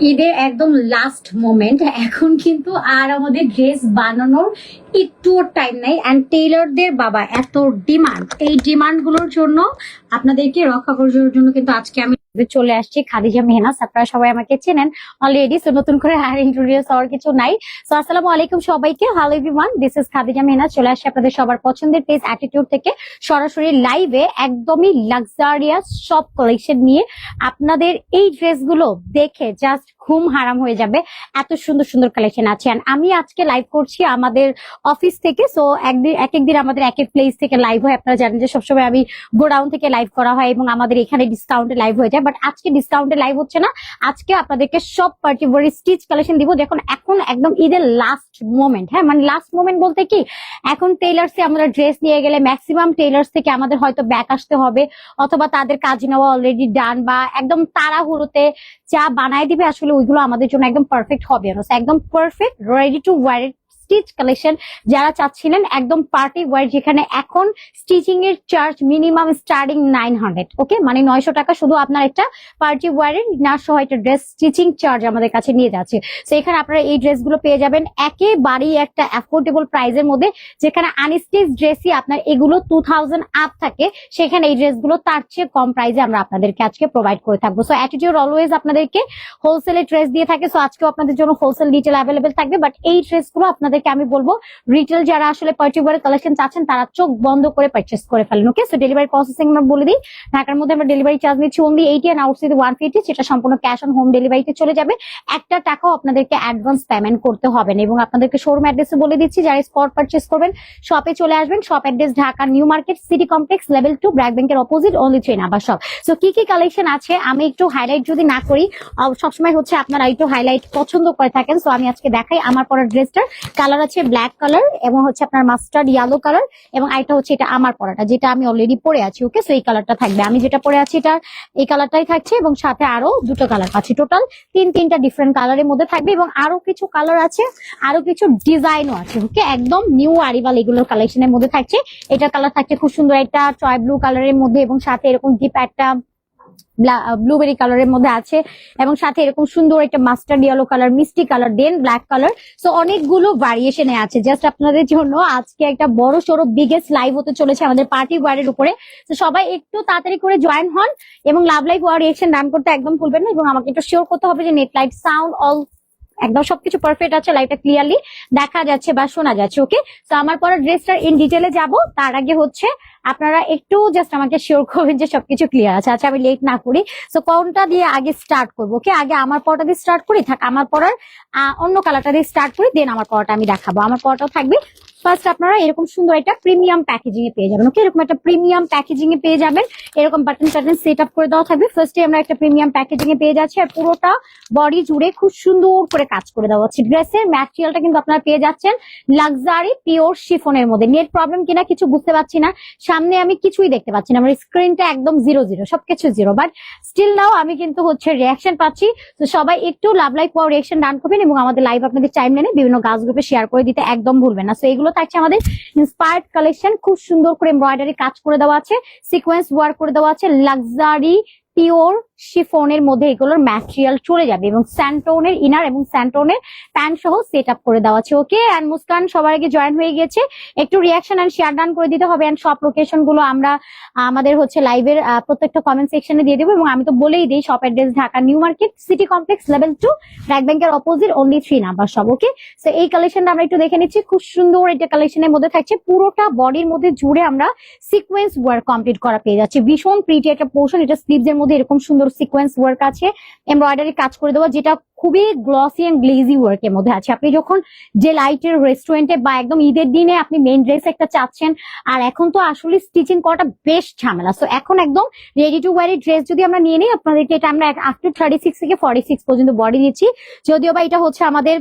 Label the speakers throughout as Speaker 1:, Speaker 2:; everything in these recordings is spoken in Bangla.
Speaker 1: ঈদের একদম লাস্ট মোমেন্ট, এখন কিন্তু আর আমাদের ড্রেস বানানোর একটুও টাইম নাই। অ্যান্ড টেইলরদের বাবা এত ডিমান্ড, এই ডিমান্ড গুলোর জন্য আপনাদেরকে রক্ষা করার জন্য কিন্তু আজকে আমি চলে আসছি খাদিজা মেহনাজ। আপনারা সবাই আমাকে চেনেন অলরেডি, সো নতুন করে আর ইন্ট্রোডিউস হওয়ার কিছু নাই। সো আসসালামু আলাইকুম সবাইকে, hello everyone, this is Khadija Mehnaz. চলে আসছি আপনাদের সবার পছন্দের পেজ অ্যাটিটিউড থেকে সরাসরি লাইভে একদমই লাক্সারিয়াস সব কালেকশন নিয়ে। আপনাদের এই ড্রেসগুলো দেখে জাস্ট ঘুম হারাম হয়ে যাবে, এত সুন্দর সুন্দর কালেকশন আছে। And আমি আজকে লাইভ করছি আমাদের অফিস থেকে। সো একদিন আমাদের এক এক প্লেস থেকে লাইভ হয়। আপনারা জানেন যে সবসময় আমি গোডাউন থেকে লাইভ করা হয় এবং আমাদের এখানে ডিসকাউন্টে লাইভ হয়ে যায়, বাট আজকে ডিসকাউন্টে লাইভ হচ্ছে না। আজকে আপনাদেরকে সব পার্টিকুলার স্টিচ কালেকশন দিব, যখন এখন একদম ঈদের লাস্ট মোমেন্ট। হ্যাঁ, মানে লাস্ট মোমেন্ট বলতে কি, এখন টেইলার্সে আমরা ড্রেস নিয়ে গেলে ম্যাক্সিমাম টেইলার্স থেকে আমাদের হয়তো ব্যাক আসতে হবে, অথবা তাদের কাজ নেওয়া অলরেডি ডান, বা একদম তাড়াহুড়োতে যা বানায় দিবে আসলে ওইগুলো আমাদের জন্য একদম পারফেক্ট হবে না। একদম perfect ready to wire stitch collection যারা চাচ্ছিলেন, একদম পার্টি ওয়্যার, যেখানে এখন স্টিচিং এর চার্জ মিনিমাম স্টার্টিং 900, ওকে, মানে 900 টাকা শুধু আপনার একটা পার্টি ওয়্যারের ইনার সহ একটা ড্রেস স্টিচিং চার্জ আমাদের কাছে নিয়ে যাচ্ছে। তো এখানে আপনারা এই ড্রেসগুলো পেয়ে যাবেন একেবারেই একটা অ্যাফোর্ডেবল প্রাইসের মধ্যে, যেখানে আনস্টিচ ড্রেসই আপনার এগুলো 2000 আপ থাকে, সেখানে এই ড্রেসগুলো তার চেয়ে কম প্রাইসে আমরা আপনাদেরকে আজকে প্রোভাইড করে থাকবো। সো অ্যাটিটিউড অলওয়েজ আপনাদেরকে হোলসেলে ড্রেস দিয়ে থাকে, সো আজকেও আপনাদের জন্য হোলসেল রিটেল অ্যাভেলেবেল থাকবে। বাট এই ড্রেসগুলো আপনাদেরকে আমি বলবো রিটেল যারা আসলে পার্টিকুলার কালেকশন চাচ্ছেন তারা চোখ বন্ধ করে পারচেস করে ফেলেন, ওকে। সো ডেলিভারি প্রসেসিং আমরা বলে দিই, ঢাকার মধ্যে আমরা ডেলিভারি চার্জ নিচ্ছি অনলি 80 and আউটসাইড 150, সেটা সম্পূর্ণ ক্যাশ অন হোম ডেলিভারিতে চলে যাবে। একটা টাকাও আপনাদেরকে অ্যাডভান্স পেমেন্ট করতে হবে না। এবং আপনাদেরকে শোরুম অ্যাড্রেসে বলে দিচ্ছি, যারা স্পট পারচেস করবেন শপে চলে আসবেন। Shop address Dhaka New Market City Complex level 2 BRAC ব্যাংকের opposite, only 3 number shop. So কি কি কালেকশন আছে আমি একটু হাইলাইট যদি না করি, সবসময় হচ্ছে আপনারা একটু হাইলাইট পছন্দ করে থাকেন। সো আমি আজকে দেখাই আমার পরা ড্রেসটার কালার আছে ব্ল্যাক কালার, এবং হচ্ছে আপনার মাস্টার্ড ইয়েলো কালার, এবং আইটা হচ্ছে এটা আমার পরাটা যেটা আমি অলরেডি পরে আছি, ওকে। সো এই কালারটা থাকবে, আমি যেটা পরে আছি এটা এই কালারটাই থাকছে, এবং সাথে আরো দুটো কালার পাচ্ছি, টোটাল তিনটা ডিফারেন্ট কালারের মধ্যে থাকবে। এবং আরো কিছু কালার আছে, আরো কিছু ডিজাইনও আছে, ওকে। একদম নিউ আরিভাল এগুলোর কালেকশনের মধ্যে থাকছে। এটা কালার থাকছে খুব সুন্দর একটা টয় ব্লু কালারের মধ্যে, এবং সাথে এরকম ডিপ একটা ব্লুবেরি কালারের মধ্যে আছে, এবং সাথে এরকম সুন্দর একটা মাস্টার্ড ইয়েলো কালার, মিষ্টি কালার, দেন ব্ল্যাক কালার। সো অনেকগুলো ভ্যারিয়েশনে আছে। জাস্ট আপনাদের জন্য আজকে একটা বড় সড়ো বিগেস্ট লাইভ হতে চলেছে আমাদের পার্টি ওয়্যারের উপরে। তো সবাই একটু তাড়াতাড়ি করে জয়েন হন, এবং লাভ লাইভ ওয়ার রিঅ্যাকশন রান করতে একদম ভুলবেন না। এবং আমাকে একটু শিওর করতে হবে যে নেট, লাইট, সাউন্ড অল একদম সবকিছু পারফেক্ট আছে, লাইটটা ক্লিয়ারলি দেখা যাচ্ছে বা শোনা যাচ্ছে, ওকে। তো আমার পরে ড্রেসটার ইন ডিটেলে যাব, তার আগে হচ্ছে আপনারা একটু জাস্ট আমাকে শিওর করবেন যে সবকিছু ক্লিয়ার আছে। আচ্ছা, আমি লেট না করি, সো কোনটা দিয়ে আগে স্টার্ট করবো, ওকে। আগে আমার পরটা দিয়ে স্টার্ট করি, থাক আমার পরার অন্য কালারটা দিয়ে স্টার্ট করি, দেন আমার পরটা আমি দেখাবো। আমার পরটাও থাকবে ফার্স্ট আপনারা এরকম সুন্দর একটা প্রিমিয়াম প্যাকেজিং এ পেয়ে যাবেন, ওকে। এরকম একটা প্রিমিয়াম প্যাকেজিং এ পেয়ে যাবেন, এরকম বাটন টাটন সেট আপ করে দেওয়া থাকবে। ফার্স্টে আমরা একটা প্রিমিয়াম প্যাকেজিং এ পেয়ে যাচ্ছি, আর পুরোটা বডি জুড়ে খুব সুন্দর করে কাজ করে দেওয়া হচ্ছে। ড্রেসের ম্যাটেরিয়ালটা কিন্তু আপনারা পেয়ে যাচ্ছেন লাক্সারি পিওর শিফনের মধ্যে। নেট প্রবলেম কিনা কিছু বুঝতে পারছি না, সামনে আমি কিছুই দেখতে পাচ্ছি না, আমার স্ক্রিনটা একদম 0 সবকিছু 0, বাট স্টিল নাও আমি কিন্তু হচ্ছে রিয়াকশন পাচ্ছি। তো সবাই একটু লাভ লাইক পাওয়ার রিয়াকশন ডান করবেন, এবং আমাদের লাইভ আপনাদের টাইম লাইনে বিভিন্ন গাছ গ্রুপে শেয়ার করে দিতে একদম ভুলবেন না। সো এগুলো থাকছে আমাদের ইন্সপায়ার্ড কালেকশন, খুব সুন্দর করে এমব্রয়ডারি কাজ করে দেওয়া আছে, সিকোয়েন্স ওয়ার্ক করে দেওয়া আছে, লাক্সারি পিওর শিফনের মধ্যে এগুলোর ম্যাটেরিয়াল চলে যাবে, এবং স্যান্টোনের ইনার এবং স্যান্টোনের প্যান্ট সহ সেট আপ করে দেওয়া আছে, ওকে। এন্ড মুস্কান সবার আগে জয়েন হয়ে গেছে, একটু রিয়াকশন এন্ড শেয়ার ডান করে দিতে হবে। এন্ড সব লোকেশন গুলো আমরা আমাদের হচ্ছে লাইভের প্রত্যেকটা কমেন্ট সেকশনে দিয়ে দেবো, এবং আমি তো বলেই দিই shop address Dhaka New Market City Complex level 2 BRAC ব্যাংকের অপোজিট, অনলি 3 নাম্বার সব, ওকে। সো এই কালেকশনটা আমরা একটু দেখে নিচ্ছি, খুব সুন্দর এটা কালেকশনের মধ্যে থাকছে, পুরোটা বডির মধ্যে জুড়ে আমরা সিকোয়েন্স ওয়ার্ক কমপ্লিট করা পেয়ে যাচ্ছি। ভীষণ প্রিটি একটা পোর্শন, এটা স্লিভস এর মধ্যে এরকম সুন্দর সিকোয়েন্স ওয়ার্ক আছে, এমব্রয়ডারি কাজ করে দেওয়া, যেটা খুবই গ্লসি এন্ড গ্লেজি ওয়ার্ক এর মধ্যে আছে। আপনি যখন যে লাইটের রেস্টুরেন্টে বা একদম ঈদের দিনে আপনি মেইন ড্রেস একটা চাচ্ছেন, আর এখন তো আসলে স্টিচিং করাটা বেশ ঝামেলা, সো এখন একদম রেডি টু ওয়ার ড্রেস যদি আমরা নিয়ে নিই আপনাদেরকে, এটা আমরা আফটার 36 থেকে 46 পর্যন্ত বডি দিচ্ছি, যদিও বা এটা হচ্ছে আমাদের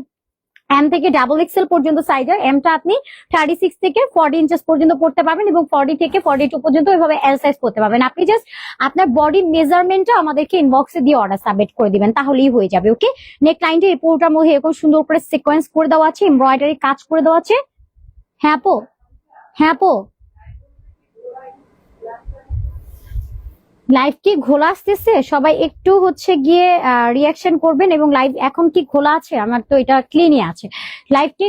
Speaker 1: এম থেকে ডাবল এক্সেল পর্যন্ত সাইজের। এমটা আপনি 36 থেকে 40 ইঞ্চেস পর্যন্ত পড়তে পারবেন, এবং 40 থেকে 42 পর্যন্ত এভাবে এল সাইজ করতে পারবেন। আপনি জাস্ট আপনার বডি মেজারমেন্টটা আমাদেরকে ইনবক্সে দিয়ে অর্ডার সাবমিট করে দিবেন, তাহলেই হয়ে যাবে, ওকে। নেক লাইনটা এই পুরোটার মধ্যে এরকম সুন্দর করে সিকোয়েন্স করে দেওয়া আছে, এমব্রয়ডারি কাজ করে দেওয়া আছে। হ্যাঁ আপু, হ্যাঁ আপু, লাইভ কি ঘোলা আসতেছে? সবাই একটু হচ্ছে গিয়ে রিয়াকশন করবেন। এবং লাইভ এখন কি খোলা আছে? আমার তো এটা ক্লিনই আছে। লাইভ কি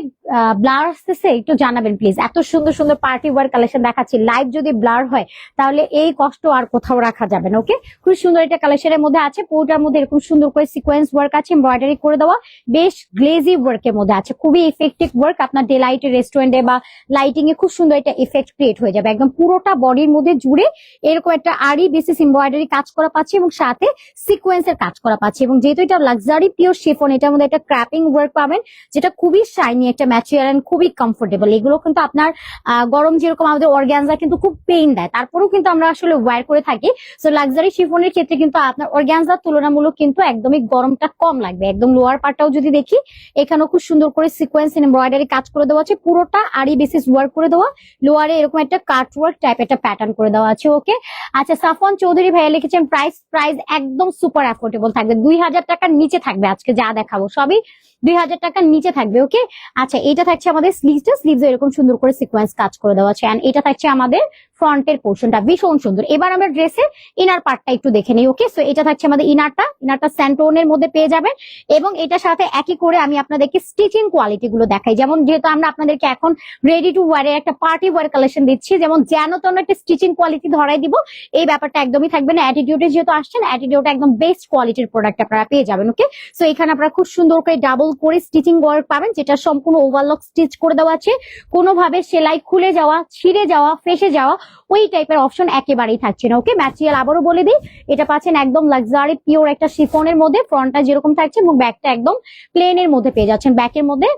Speaker 1: ব্লার আসতেছে? একটু জানাবেন প্লিজ। এত সুন্দর সুন্দর পার্টি ওয়্যার কালেকশন দেখাচ্ছি, লাইভ যদি ব্লার হয় তাহলে এই কষ্ট আর কোথাও রাখা যাবে না। ওকে, খুব সুন্দর এটা কালেকশনের মধ্যে আছে। পুরোটার মধ্যে এরকম সুন্দর করে সিকোয়েন্স ওয়ার্ক আছে, এমব্রয়ডারি করে দেওয়া, বেশ গ্লেজি ওয়ার্কের মধ্যে আছে, খুবই ইফেক্টিভ ওয়ার্ক। আপনার ডে লাইটে, রেস্টুরেন্টে বা লাইটিং এ খুব সুন্দর একটা ইফেক্ট ক্রিয়েট হয়ে যাবে। একদম পুরোটা বডির মধ্যে জুড়ে এরকম একটা আরি বেসিস এমব্রয়ডারি কাজ করা পাচ্ছি এবং সাথে সিকোয়েন্সের কাজ করা পাচ্ছি। এবং যেহেতু এটা লাক্সারি পিওর শিফন, এটার মধ্যে একটা ক্র্যাপিং ওয়ার্ক পাবেন যেটা খুবই শাইনি একটা ম্যাটেরিয়াল এন্ড খুবই কমফোর্টেবল। এগুলো কিন্তু আপনার গরম যেরকম আমাদের অর্গানজা কিন্তু খুব পেইন দেয়, তারপরেও কিন্তু আমরা আসলে ওয়্যার করে থাকি। সো লাক্সারি শিফনের ক্ষেত্রে কিন্তু আপনার অর্গানজার তুলনামূলক কিন্তু একদমই গরমটা কম লাগবে। একদম লোয়ার পার্টটাও যদি দেখি, এখানেও খুব সুন্দর করে সিকোয়েন্স এমব্রয়ডারি কাজ করে দেওয়া আছে, পুরোটা আরি বেসিস ওয়ার্ক করে দেওয়া, লোয়ারে এরকম একটা কাট ওয়ার্ক টাইপ একটা প্যাটার্ন করে দেওয়া আছে। ওকে, আচ্ছা সাফওয়ান চৌধুরী ভাইয়া লিখেছেন প্রাইস একদম সুপার অ্যাফোর্ডেবল থাকবে, 2000 টাকার নিচে থাকবে। আজকে যা দেখাবো সবই 2000 টাকার নিচে থাকবে। ওকে, আচ্ছা এটা থাকছে আমাদের স্লিভস এরকম সুন্দর করে সিকোয়েন্স কাজ করে দেওয়া আছে। এন্ড এটা থাকছে আমাদের ফ্রন্টের পোর্শনটা ভীষণ সুন্দর। এবার আমরা ড্রেসের ইনার পার্টটা একটু দেখে নিই। ওকে, সো এটা থাকছে আমাদের ইনারটা স্যান্টোনের মধ্যে পেয়ে যাবেন। এবং এটার সাথে একই করে আমি আপনাদেরকে স্টিচিং কোয়ালিটি গুলো দেখাই। যেমন যেহেতু আমরা আপনাদেরকে এখন রেডি টু ওয়ার এর একটা পার্টি ওয়ার কালেকশন দিচ্ছি, যেমন যেন তেন একটা স্টিচিং কোয়ালিটি ধরাই দিব, এই ব্যাপারটা একদমই থাকবে না। অ্যাটিটিউডে যেহেতু আসছেন, অ্যাটিটিউড একদম বেস্ট কোয়ালিটির প্রোডাক্ট আপনারা পেয়ে যাবেন। ওকে, সো এখানে আপনারা খুব সুন্দর করে ডাবল করে স্টিচিং ওয়ার্ক পাবেন, যেটা সম্পূর্ণ ওভারলক স্টিচ করে দেওয়া আছে। কোনোভাবে সেলাই খুলে যাওয়া, ছিঁড়ে যাওয়া, ফেসে যাওয়া ওই টাইপের অপশন একেবারেই থাকছে না। ওকে, ম্যাটেরিয়াল আবারও বলে দিই, এটা পাচ্ছেন একদম লাক্সারি পিওর একটা শিফনের মধ্যে। ফ্রন্টটা যেরকম থাকছে এবং ব্যাকটা একদম প্লেনের মধ্যে পেয়ে যাচ্ছেন। ব্যাকের মধ্যে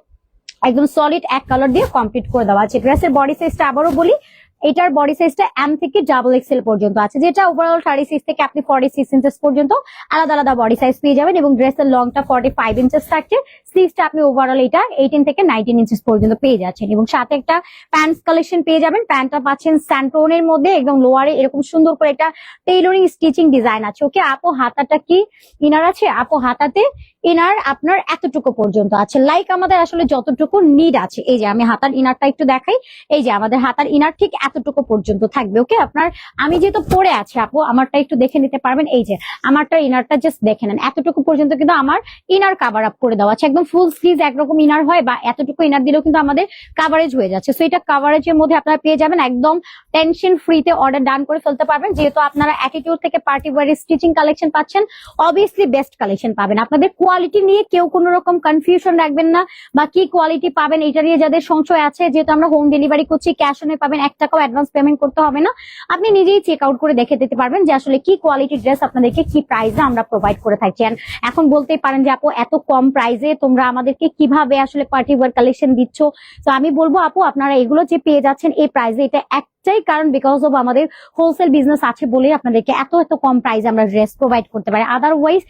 Speaker 1: একদম সলিড এক কালার দিয়ে কমপ্লিট করে দেওয়া আছে। ড্রেসের বডি সাইজটা আবারও বলি, এটার বডি সাইজটা এম থেকে ডাবল এক্সেল পর্যন্ত আছে, যেটা ওভারঅল 36 থেকে আপনি 46 ইঞ্চেস পর্যন্ত আলাদা আলাদা বডি সাইজ পেয়ে যাবেন। এবং ড্রেসের লংটা 45 ইঞ্চেস থাকছে, স্লিভসটা আপনি ওভারঅল এটা 18 থেকে 19 ইঞ্চেস পর্যন্ত পেয়ে যাচ্ছেন। এবং সাথে একটা প্যান্টস কালেকশন পেয়ে যাবেন। প্যান্টটা পাচ্ছেন স্যান্টোনের মধ্যে, একদম লোয়ারে এরকম সুন্দর করে একটা টেইলরিং স্টিচিং ডিজাইন আছে। ওকে, আপু হাতাটা কি ইনার আছে? আপু হাতাতে ইনার আপনার এতটুকু পর্যন্ত আছে, লাইক আমাদের আসলে যতটুকু নিড আছে। এই যে আমি হাতার ইনারটা একটু দেখাই, এই যে আমাদের হাতার ইনার ঠিক এতটুকু পর্যন্ত থাকবে। ওকে, আপনার আমি যেহেতু পরে আছি আপু, আমারটা একটু দেখে নিতে পারবেন। এই যে আমারটা ইনারটা জাস্ট দেখে নেন, এতটুকু পর্যন্ত কিন্তু আমার ইনার কাভার আপ করে দেওয়া আছে। একদম ফুল স্লিভ একরকম ইনার হয়, বা এতটুকু ইনার দিলেও কিন্তু আমাদের কাভারেজ হয়ে যাচ্ছে। সো এটা কাভারেজের মধ্যে আপনারা পেয়ে যাবেন, একদম টেনশন ফ্রিতে অর্ডার ডান করে ফেলতে পারবেন। যেহেতু আপনারা অ্যাটিটিউড থেকে পার্টি ওয়্যার স্টিচিং কালেকশন পাচ্ছেন, অবভিয়াসলি বেস্ট কালেকশন পাবেন। আপনাদের কোয়ালিটি নিয়ে কেউ কোনো রকম কনফিউশন রাখবেন না, বা কি কোয়ালিটি পাবেন এটা নিয়ে যাদের সংশয় আছে, যেহেতু আমরা হোম ডেলিভারি করছি, ক্যাশ অনে পাবেন, 1 টাকাও অ্যাডভান্স পেমেন্ট করতে হবে না। আপনি নিজেই চেক আউট করে দেখে দিতে পারবেন যে আসলে কি কোয়ালিটির ড্রেস আপনাদেরকে কি প্রাইসে আমরা প্রোভাইড করে থাকছি। এখন বলতেই পারেন যে আপু এত কম প্রাইসে তোমরা আমাদেরকে কিভাবে আসলে পার্টি ওয়্যার কালেকশন দিচ্ছ। তো আমি বলবো আপু, আপনারা এগুলো যে পেয়ে যাচ্ছেন এই প্রাইসে, এটা একটাই কারণ, বিকজ অফ আমাদের হোলসেল বিজনেস আছে বলে আপনাদেরকে এত কম প্রাইসে আমরা ড্রেস প্রোভাইড করতে পারি। আদারওয়াইজ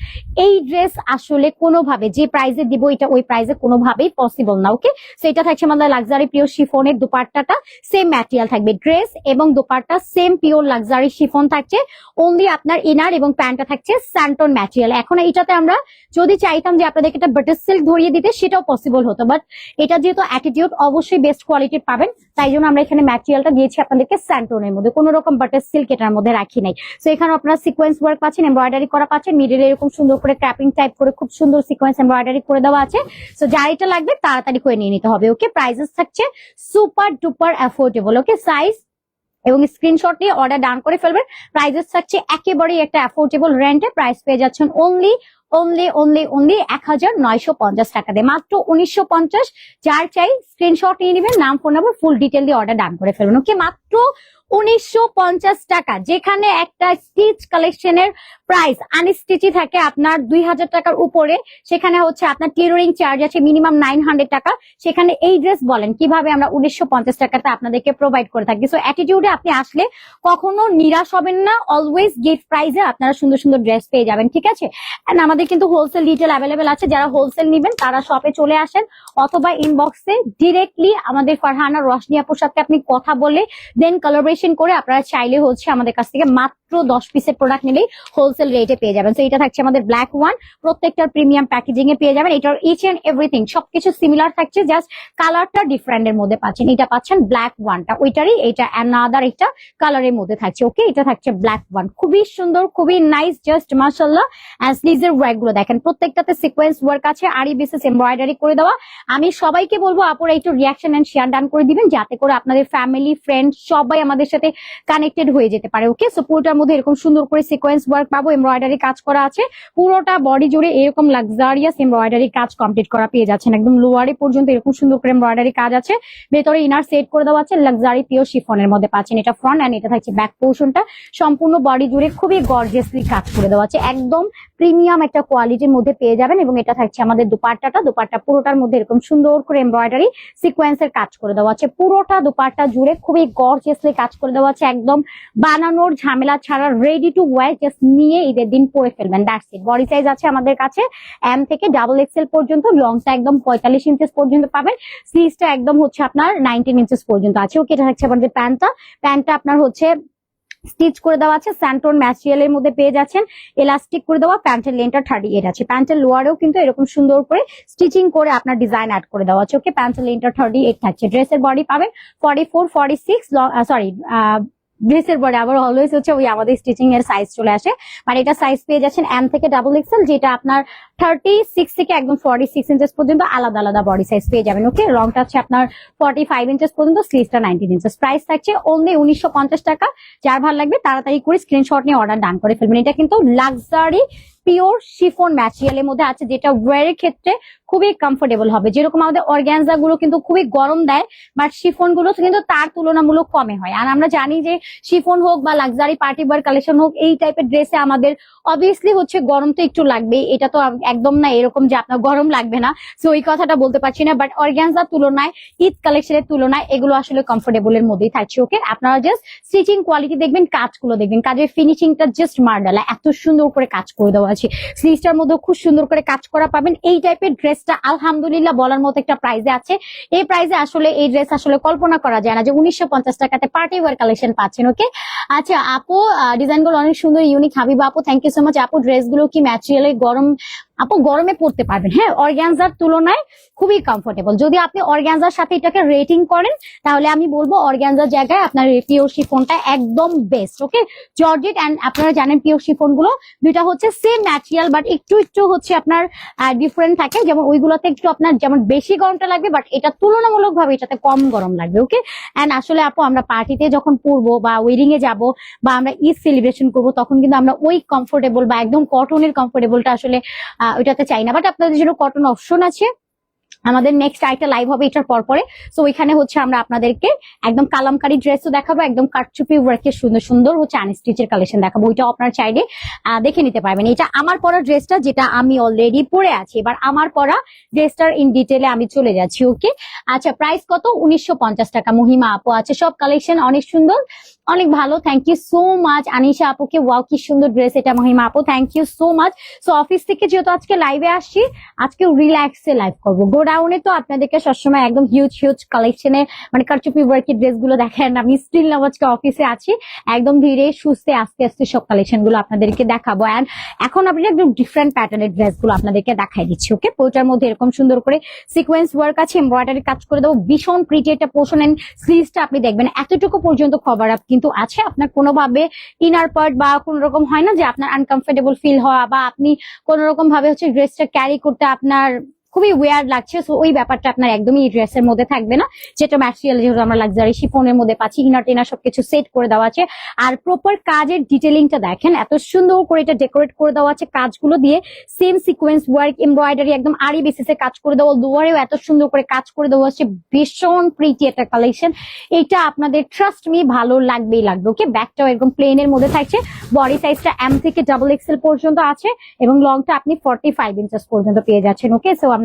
Speaker 1: এই ড্রেস আসলে কোনোভাবে যে প্রাইসে দিব, এটা ওই প্রাইসে কোনোভাবেই পসিবল না। ওকে, সো এটা থাকছে আমাদের লাক্সারি পিওর শিফনের, দুপাট্টাটা সেম ম্যাটেরিয়াল থাকবে, ড্রেস এবং dupatta same pure luxury chiffon থাকছে। অনলি আপনার ইনার এবং প্যান্টটা থাকছে স্যান্টন ম্যাটেরিয়াল। এখন এটাতে আমরা যদি চাইতাম যে আপনাদেরকে একটা বাটার সিল্ক ধরিয়ে দিতে, সেটাও পসিবল হতো, বাট এটা যেহেতু অ্যাটিটিউড অবশ্যই বেস্ট কোয়ালিটির পাবেন, তাই জন্য আমরা এখানে ম্যাটেরিয়ালটা দিয়েছি আপনাদেরকে স্যান্টনের মধ্যে, কোনো রকম বাটার সিল্ক এটার মধ্যে রাখি নাই। সো এখানে আপনারা সিকোয়েন্স ওয়ার্ক পাচ্ছেন, এমব্রয়ডারি করা পাচ্ছেন, মিডলে এরকম সুন্দর করে ক্র্যাপিং টাইপ করে খুব সুন্দর সিকোয়েন্স এমব্রয়ডারি করে দেওয়া আছে। সো যার এটা লাগবে তাড়াতাড়ি করে নিয়ে নিতে হবে। ওকে, প্রাইসেস থাকছে সুপার ডুপার অ্যাফোর্ডেবল। ওকে, সাইজ এবং স্ক্রিনশট নিয়ে অর্ডার ডান করে ফেলবেন। প্রাইসেস থাকছে একেবারেই একটা অ্যাফোর্ডেবল রেন্টে, প্রাইস পেয়ে যাচ্ছেন অনলি 1950 টাকা দিয়ে, মাত্র 1950। যার চাই স্ক্রিনশট নিয়ে নেবেন, নাম, ফোন নাম্বার, ফুল ডিটেল দিয়ে অর্ডার ডান করে ফেলবেন। ওকে, মাত্র 1950 টাকা, যেখানে একটা স্টিচ কালেকশনের প্রাইস আনস্টিচই থাকে আপনার 2000 টাকার উপরে, সেখানে হচ্ছে আপনার টেইলরিং চার্জ আছে মিনিমাম 900 টাকা। সেখানে এই ড্রেস বলেন কিভাবে আমরা 1950 টাকাতে আপনাদেরকে প্রোভাইড করে থাকি। সো অ্যাটিটিউডে আপনি আসলে কখনো নিরাশ হবেন না, অলওয়েজ গিফট প্রাইসে আপনারা সুন্দর সুন্দর ড্রেস পেয়ে যাবেন। ঠিক আছে, এন্ড আমাদের কিন্তু হোলসেল রিটেল অ্যাভেলেবেল আছে, যারা হোলসেল নেবেন তারা শপে চলে আসেন, অথবা ইনবক্সে ডিরেক্টলি আমাদের ফারহানা রশনি আপুর সাথে আপনি কথা বলে দেন কালাবরেশন করে আপনারা চাইলে হচ্ছে আমাদের কাছ থেকে মাত্র 10 পিসের প্রোডাক্ট নিলেই হোলসেল রেটে পেয়ে যাবেন। তো এটা থাকছে আমাদের ব্ল্যাক ওয়ান, প্রত্যেকটার প্রিমিয়াম প্যাকেজিং এ পেয়ে যাবেন। এটার ইচ এন্ড এভরিথিং সবকিছু সিমিলার থাকছে, জাস্ট কালারটা ডিফারেন্ট এর মধ্যে পাচ্ছেন। এটা পাচ্ছেন ব্ল্যাক ওয়ানটা, ওইটারই এটা অ্যানাদার একটা কালারের মধ্যে থাকছে। ওকে, এটা থাকছে ব্ল্যাক ওয়ান, খুবই সুন্দর, খুবই নাইস, জাস্ট মাশাআল্লাহ। এন্ড স্লিভস এর ওয়ার্ক গুলো দেখেন, প্রত্যেকটাতে সিকোয়েন্স ওয়ার্ক আছে, আরি বেসিস এমব্রয়ডারি করে দেওয়া। আমি সবাইকে বলবো আপুরা একটু রিয়াকশন এন্ড শেয়ার ডান করে দিবেন, যাতে করে আপনাদের ফ্যামিলি ফ্রেন্ড সবাই আমাদের সাথে কানেক্টেড হয়ে যেতে পারে। ওকে, সো পুরোটার মধ্যে এরকম সুন্দর করে সিকোয়েন্স ওয়ার্ক পাবো, এমব্রয়ডারি কাজ করা আছে, পুরোটা বডি জুড়ে এরকম লাক্সারিয়াস এমব্রয়ডারি কাজ কমপ্লিট করা পেয়ে যাচ্ছেন। একদম লোয়ারে পর্যন্ত এরকম সুন্দর করে এমব্রয়ডারি কাজ আছে, ভেতরে ইনার সেট করে দেওয়া আছে, লাক্সারি পিওর শিফনের মধ্যে পাচ্ছেন। এটা ফ্রন্ট এন্ড এটা থাকছে ব্যাক পোর্শনটা, সম্পূর্ণ বডি জুড়ে খুবই গর্জিয়াসলি কাজ করে দেওয়া আছে, একদম প্রিমিয়াম একটা কোয়ালিটির মধ্যে পেয়ে যাবেন। এবং এটা থাকছে আমাদের দুপাট্টাটা, দুপাট্টা পুরোটার মধ্যে এরকম সুন্দর করে এমব্রয়ডারি সিকোয়েন্সের কাজ করে দেওয়া আছে, পুরোটা দুপাট্টা জুড়ে খুবই গর্জিয়াসলি কাজ করে দেওয়া আছে, একদম বানানোর ঝামেলা ছাড়া রেডি টু ওয়্যার, জাস্ট নিয়ে ঈদের দিন পরে ফেলবেন, দ্যাটস ইট। বডি সাইজ আছে আমাদের কাছে এম থেকে ডাবল এক্সেল পর্যন্ত, লংটা একদম 45 ইঞ্চেস পর্যন্ত পাবেন, স্লিভসটা একদম হচ্ছে আপনার 19 ইঞ্চেস পর্যন্ত আছে। ওকে, এটা থাকছে আমাদের প্যান্টটা আপনার হচ্ছে স্টিচ করে দেওয়া আছে, স্যান্টোন ম্যাটেরিয়ালের মধ্যে পেয়ে যাচ্ছেন, এলাস্টিক করে দেওয়া। প্যান্টের লেন্থটা 38 আছে, প্যান্টের লোয়ারেও কিন্তু এরকম সুন্দর করে স্টিচিং করে আপনার ডিজাইন অ্যাড করে দেওয়া আছে। ওকে, প্যান্টের লেন্থটা 38 থাকছে। ড্রেসের বডি পাবেন 44, 46, সরি ড্রেসের বডি আবার অলওয়েজ হচ্ছে ওই আমাদের স্টিচিং এর সাইজ চলে আসে, মানে এটা সাইজ পেয়ে যাচ্ছেন এম থেকে ডাবল এক্সেল, যেটা আপনার 36 থেকে একদম 46 ইঞ্চেস পর্যন্ত আলাদা আলাদা বডি সাইজ পেয়ে যাবেন। ওকে, লংটা হচ্ছে আপনার 45 ইঞ্চেস পর্যন্ত, স্লিভসটা 19 ইঞ্চেস। প্রাইস থাকছে অনলি 1950 টাকা। যার ভালো লাগবে তাড়াতাড়ি করে স্ক্রিনশট নিয়ে অর্ডার ডান করে ফেলবেন। এটা কিন্তু লাক্সারি পিওর শিফন ম্যাটেরিয়ালের মধ্যে আছে, যেটা ওয়ারের ক্ষেত্রে খুবই কমফোর্টেবল হবে। যেরকম আমাদের অর্গানজা গুলো কিন্তু খুবই গরম দেয়, বাট শিফন গুলো কিন্তু তার তুলনামূলক কমে হয়। আর আমরা জানি যে শিফন হোক বা লাক্সারি পার্টি ওয়্যার কালেকশন হোক, এই টাইপের ড্রেসে আমাদের অবভিয়াসলি হচ্ছে গরম তো একটু লাগবে, এটা তো একদম না এরকম যে আপনার গরম লাগবে না, সো ওই কথাটা বলতে পারছি না। বাট অর্গানজার তুলনায়, ঈদ কালেকশনের তুলনায় এগুলো আসলে কমফোর্টেবল এর মধ্যেই থাকছে। ওকে, আপনারা জাস্ট স্টিচিং কোয়ালিটি দেখবেন, কাজগুলো দেখবেন, কাজের ফিনিশিংটা জাস্ট মার্ডালা, এত সুন্দর করে কাজ করে দেওয়া আছে। স্লিভসটার মধ্যে খুব সুন্দর করে কাজ করা পাবেন। এই টাইপের ড্রেসটা আলহামদুলিল্লাহ বলার মতো একটা প্রাইসে আছে। এই প্রাইসে আসলে এই ড্রেস আসলে কল্পনা করা যায় না যে 1950 টাকাতে পার্টি ওয়্যার কালেকশন পাচ্ছেন। ওকে, আচ্ছা আপু, ডিজাইন গুলো অনেক সুন্দর, ইউনিক। হাবিবা আপু, থ্যাংক ইউ সো মাচ আপু। ড্রেসগুলো কি ম্যাটেরিয়ালে গরম আপু গরমে পড়তে পারবেন? হ্যাঁ, অর্গানজার তুলনায় খুবই কমফোর্টেবল। যদি আপনি অর্গানজার সাথে এটাকে রেটিং করেন, তাহলে আমি বলবো অর্গানজার জায়গায় আপনার পিওর শিফনটা একদম বেস্ট। ওকে, জর্জেট এন্ড আপনারা জানেন পিওর শিফন গুলো দুইটা হচ্ছে সেম ম্যাটেরিয়াল, বাট একটু একটু হচ্ছে আপনার ডিফারেন্ট থাকে। যেমন ওইগুলোতে একটু আপনার যেমন বেশি গরমটা লাগবে, বাট এটা তুলনামূলক ভাবে এটাতে কম গরম লাগবে। ওকে, এন্ড আসলে আপু আমরা পার্টিতে যখন পরবো বা ওয়েডিং এ যাবো বা আমরা ঈদ সেলিব্রেশন করবো, তখন কিন্তু আমরা ওই কমফোর্টেবল বা একদম কটনের কমফোর্টেবলটা আসলে ওইটাতে চাই না। বাট আপনাদের জন্য কটন অপশন আছে। আমাদের নেক্সট আরেকটা লাইভ হবে এটার পরে, সো ওইখানে হচ্ছে আমরা আপনাদেরকে একদম কালামকারী ড্রেসও দেখাবো, একদম কাটচুপি ওয়ার্কের সুন্দর সুন্দর হচ্ছে আনস্টিচের কালেকশন দেখাবো। ওইটা আপনারা চাইলে দেখে নিতে পারবেন। এটা আমার পরা ড্রেসটা, যেটা আমি অলরেডি পরে আছি। এবার আমার পরা ড্রেসটার ইন ডিটেলে আমি চলে যাচ্ছি। ওকে, আচ্ছা প্রাইস কত? 1950 টাকা। মহিমা আপু আছে, সব কালেকশন অনেক সুন্দর, অনেক ভালো। Thank you so much Anisha আপুকে। ওয়াও, কি সুন্দর ড্রেস এটা মহিমা আপু, thank you so much. So office থেকে যেহেতু আজকে লাইভে আসছি, আজকে রিল্যাক্সে লাইভ করবো। গোডাউনে তো আপনাদেরকে সবসময় একদম হিউজ হিউজ কালেকশনে মানে কারচুপি ওয়ার্কের ড্রেস গুলো দেখেন। আমি স্টিল নাও আজকে অফিসে আছি, একদম ধীরে সুস্থে আস্তে আস্তে সব কালেকশন গুলো আপনাদেরকে দেখাবো। এন্ড এখন আপনি একদম ডিফারেন্ট প্যাটার্নের ড্রেস গুলো আপনাদেরকে দেখাই দিচ্ছি। ওকে, ওইটার মধ্যে এরকম সুন্দর করে সিকোয়েন্স ওয়ার্ক আছে, এমব্রয়ডারি কাজ করে দেবো, ভীষণ প্রিটি একটা পোর্শন। এন্ড স্লিভসটা আপনি দেখবেন এতটুকু পর্যন্ত কভার আপ কিন্তু আছে। আপনার কোনোভাবে ইনার পার্ট বা কোন রকম হয় না যে আপনার আনকমফোর্টেবল ফিল হওয়া, বা আপনি কোন রকম ভাবে হচ্ছে ড্রেসটা ক্যারি করতে আপনার খুবই ওয়ার্ড লাগছে, সো ওই ব্যাপারটা আপনার একদমই এই ড্রেসের মধ্যে থাকবে না। যেটা ম্যাটেরিয়াল যেহেতু আমরা লাক্সারি শিফনের মধ্যে পাচ্ছি, ইনার টেনার সবকিছু সেট করে দেওয়া আছে। আর প্রপার কাজের ডিটেলিংটা দেখেন, এত সুন্দর করে এটা ডেকোরেট করে দেওয়া আছে কাজগুলো দিয়ে। সেম সিকোয়েন্স ওয়ার্ক, এমব্রয়ডারি একদম আরি বেসিসে কাজ করে দেওয়া, লোয়ারেও এত সুন্দর করে কাজ করে দেওয়া আছে। ভীষণ প্রিটি একটা কালেকশন, এটা আপনাদের ট্রাস্ট মি ভালো লাগবেই লাগবে। ওকে, ব্যাকটাও একদম প্লেনের মধ্যে থাকছে। বডি সাইজটা এম থেকে ডাবল এক্সেল পর্যন্ত আছে, এবং লংটা আপনি 45 ইঞ্চেস পর্যন্ত পেয়ে যাচ্ছেন। ওকে, সো আমরা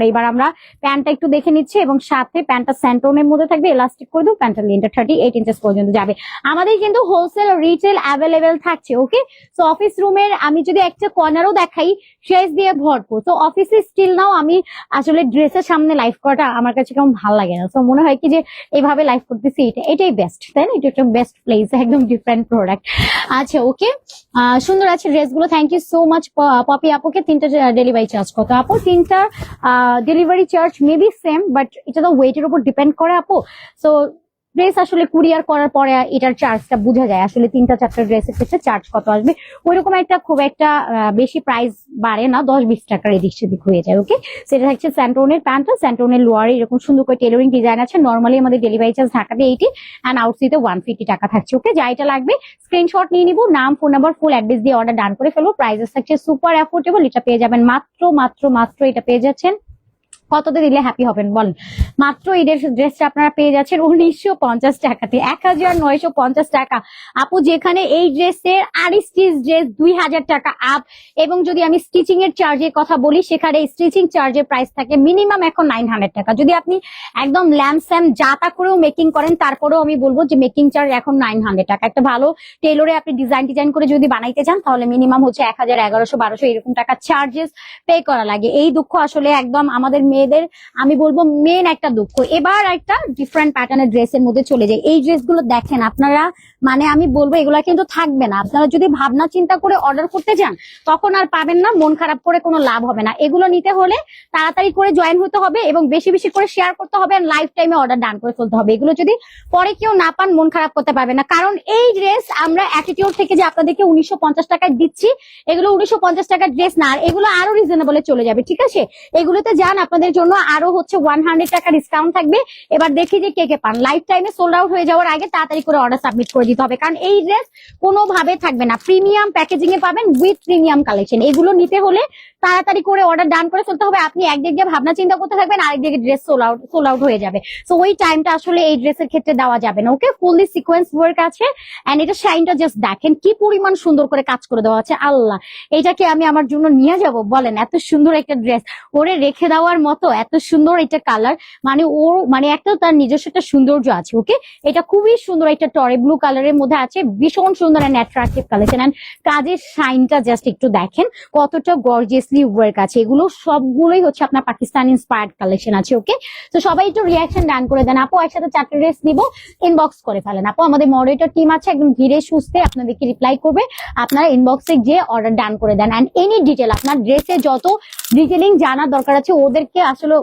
Speaker 1: প্যান্টটা একটু দেখে নিচ্ছি, এবং সাথে প্যান্টটা স্যান্টোনের মধ্যে থাকবে, এলাস্টিক করে দেবো। প্যান্টের লেন্থটা 38 ইঞ্চেস পর্যন্ত যাবে। আমাদের কিন্তু হোলসেল রিটেল অ্যাভেলেবেল থাকছে। ওকে, সো অফিস রুমের আমি যদি একটা কর্নারও দেখাই, ড্রেস দিয়ে ভরপুর। তো অফিসে স্টিল নাও আমি আসলে ড্রেসের সামনে লাইভ করাটা আমার কাছে কেমন ভালো লাগে না। তো মনে হয় কি যে এইভাবে লাইভ করতেছি এটাই বেস্ট, তাই না? এটা একটা বেস্ট প্লেস, একদম ডিফারেন্ট প্রোডাক্ট। আচ্ছা ওকে, সুন্দর আছে ড্রেসগুলো। Thank you so much Popi আপুকে। 3টা ডেলিভারি চার্জ কত আপু? 3টা delivery charge maybe same, but এটা তো ওয়েটের উপর ডিপেন্ড করে আপু। সো ড্রেস আসলে কুরিয়ার করার পরে এটার চার্জটা বোঝা যায় আসলে 3টা 4টা ড্রেসের ক্ষেত্রে চার্জ কত আসবে। ওইরকম একটা খুব একটা বেশি প্রাইস বাড়ে না, 10-20 টাকার এদিক সেদিক হয়ে যায়। ওকে, সেটা হচ্ছে স্যান্টোনের প্যান্টটা, স্যান্টোনের লোয়ারে এরকম সুন্দর করে টেলারিং ডিজাইন আছে। নর্মালি আমাদের ডেলিভারি চার্জ ঢাকাতে 80 অ্যান্ড আউটসাইডে 150 টাকা থাকছে। ওকে, যা এটা লাগবে স্ক্রিনশট নিয়ে নিবো, নাম, ফোন নাম্বার, ফুল অ্যাড্রেস দিয়ে অর্ডার ডান করে ফেলবো। প্রাইসেস থাকছে সুপার অ্যাফোর্ডেবল। এটা পেয়ে যাবেন মাত্র মাত্র মাত্র এটা পেয়ে যাচ্ছেন কততে দিলে হ্যাপি হবেন বলেন? মাত্র এই ড্রেসটা আপনারা পেয়ে যাচ্ছের 1950 টাকাতে, 1950 টাকা আপু। যেখানে এই ড্রেসের আড়স্টিচ ড্রেস 2000 টাকা আপ, এবং যদি আমি স্টিচিং এর চার্জের কথা বলি সেখানে স্টিচিং চার্জের প্রাইস থাকে মিনিমাম এখন 900 টাকা। যদি আপনি একদম ল্যাম্প স্যাম যা তা করেও মেকিং করেন তারপরেও আমি বলবো যে মেকিং চার্জ এখন 900 টাকা। একটা ভালো টেলরে আপনি ডিজাইন করে যদি বানাইতে চান তাহলে মিনিমাম হচ্ছে 1000, 1100, 1200 এরকম টাকা চার্জেস পে করা লাগে। এই দুঃখ আসলে একদম আমাদের মেয়েদের আমি বলবো মেন একটা দুঃখ। এবার একটা ডিফারেন্ট প্যাটার্নের ড্রেসের মধ্যে চলে যায়। এই ড্রেসগুলো দেখেন আপনারা, মানে আমি বলবো এগুলা কিন্তু থাকবে না। আপনারা যদি ভাবনা চিন্তা করে অর্ডার করতে যান তখন আর পাবেন না, মন খারাপ করে কোনো লাভ হবে না। এগুলো নিতে হলে তাড়াতাড়ি করে জয়েন হতে হবে এবং বেশি বেশি করে শেয়ার করতে হবে, লাইফ টাইমে অর্ডার ডান করে ফেলতে হবে। এগুলো যদি পরে কেউ না পান মন খারাপ করতে পারবে না, কারণ এই ড্রেস আমরা অ্যাটিটিউড থেকে যে আপনাদেরকে 1950 টাকায় দিচ্ছি, এগুলো 1950 টাকার ড্রেস না, আর এগুলো আরো রিজনেবলে চলে যাবে। ঠিক আছে, এগুলোতে যান, আপনাদের জন্য আরো হচ্ছে 100 টাকা ডিসকাউন্ট থাকবে। এবার দেখি যে কে কে পান। লাইফ টাইমে সোল্ড আউট হয়ে যাওয়ার আগে তাড়াতাড়ি করে অর্ডার সাবমিট করে দিতে হবে, কারণ এই ড্রেস কোনোভাবে থাকবে না। প্রিমিয়াম প্যাকেজিং এ পাবেন উইথ প্রিমিয়াম কালেকশন। এগুলো নিতে হলে তাড়াতাড়ি করে অর্ডার ডান করে ফেলতে হবে। আপনি একদিক দিয়ে ভাবনা চিন্তা করতে থাকবেন, আরেক দিকে ড্রেস সোল্ড আউট হয়ে যাবে। সো ওই টাইমটা আসলে এই ড্রেসের ক্ষেত্রে দেওয়া যাবে না। ওকে, ফুললি সিকোয়েন্স ওয়ার্ক আছে এন্ড এটা শাইনটা জাস্ট দেখেন কি পরিমাণ সুন্দর করে কাজ করে দেওয়া আছে। আল্লাহ, এটাকে আমি আমার জন্য নিয়ে যাব বলেন? এত সুন্দর একটা ড্রেস ওরে রেখে দেওয়ার মতো, এত সুন্দর এটা কালার, মানে ওর মানে একটা তার নিজস্ব একটা সৌন্দর্য আছে। ওকে, এটা খুবই সুন্দর একটা টরে ব্লু কালারের মধ্যে আছে, ভীষণ সুন্দর এন্ড অ্যাট্রাকটিভ কালেকশন। এন্ড কাজের শাইনটা জাস্ট একটু দেখেন কতটা গর্জিয়াসলি ওয়ার্ক আছে। এগুলো সবগুলোই হচ্ছে আপনার পাকিস্তান ইন্সপায়ার্ড কালেকশন আছে। ওকে, তো সবাই একটু রিয়াকশন ডান করে দেন। আপু একসাথে 4টা ড্রেস নিব, ইনবক্স করে ফেলেন আপু। আমাদের মডারেটর টিম আছে, একদম ধীরে সুস্থে আপনাদেরকে রিপ্লাই করবে। আপনারা ইনবক্সে গিয়ে অর্ডার ডান করে দেন। এন্ড এনি ডিটেল আপনার ড্রেসের যত ডিটেলিং জানার দরকার আছে ওদেরকে আসলে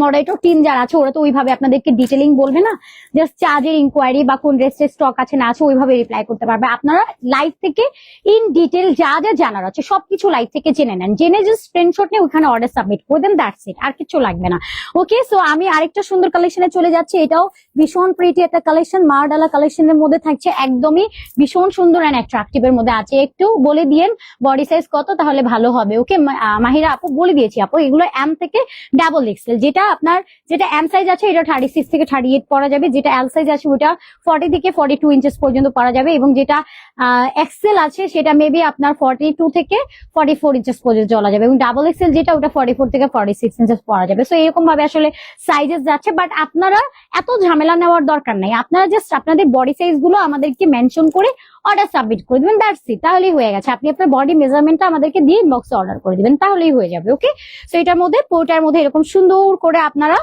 Speaker 1: মডারেটর টিম যারা আছে ওরা তো ওইভাবে আপনাদেরকে ডিটেলিং বলবে না, জাস্ট চার্জের ইনকোয়ারি বা কোন ড্রেসের স্টক আছে না আছে ওইভাবে রিপ্লাই করতে পারবে। আপনারা লাইভ থেকে ইন ডিটেল যা যা জানার আছে সবকিছু লাইভ থেকে জেনে নেন, জেনে জাস্ট স্ক্রিনশট নিয়ে ওখানে অর্ডার সাবমিট করে দেন, দ্যাটস ইট, আর কিছু লাগবে না। ওকে, সো আমি আরেকটা সুন্দর কালেকশনে চলে যাচ্ছি। এটাও ভীষণ প্রিটি একটা কালেকশন, মারডালা কালেকশনের মধ্যে থাকছে, একদমই ভীষণ সুন্দর এন্ড অ্যাট্রাকটিভ এর মধ্যে আছে। একটু বলে দিয়েন বডি সাইজ কত, তাহলে ভালো হবে। ওকে মাহিরা আপু, বলে দিয়েছি আপু, এগুলো এম থেকে ডাবল এক্সেল। আপনার যেটা এম সাইজ আছে এটা 36 থেকে 38 পরা যাবে, যেটা এল সাইজ আছে ওটা 40 থেকে 42 ইঞ্চেস পর্যন্ত পরা যাবে, এবং যেটা এক্সেল আছে সেটা মেবি আপনার 42 থেকে 44 ইঞ্চেস পর্যন্ত চলা যাবে, এবং ডাবল এক্সেল যেটা ওটা 44 থেকে 46 ইঞ্চেস পরা যাবে। সো এরকম ভাবে আসলে সাইজেস যাচ্ছে, বাট আপনারা এত ঝামেলা নেওয়ার দরকার নাই। আপনারা জাস্ট আপনাদের বডি সাইজ গুলো আমাদেরকে মেনশন করে অর্ডার সাবমিট করে দিবেন, দ্যাটস ইট, তাহলেই হয়ে গেছে। আপনি আপনার বডি মেজারমেন্টটা আমাদেরকে দিয়ে ইনবক্সে অর্ডার করে দিবেন, তাহলেই হয়ে যাবে। ওকে, সো এটার মধ্যে পোর্টার মধ্যে এরকম সুন্দর করে আপনারা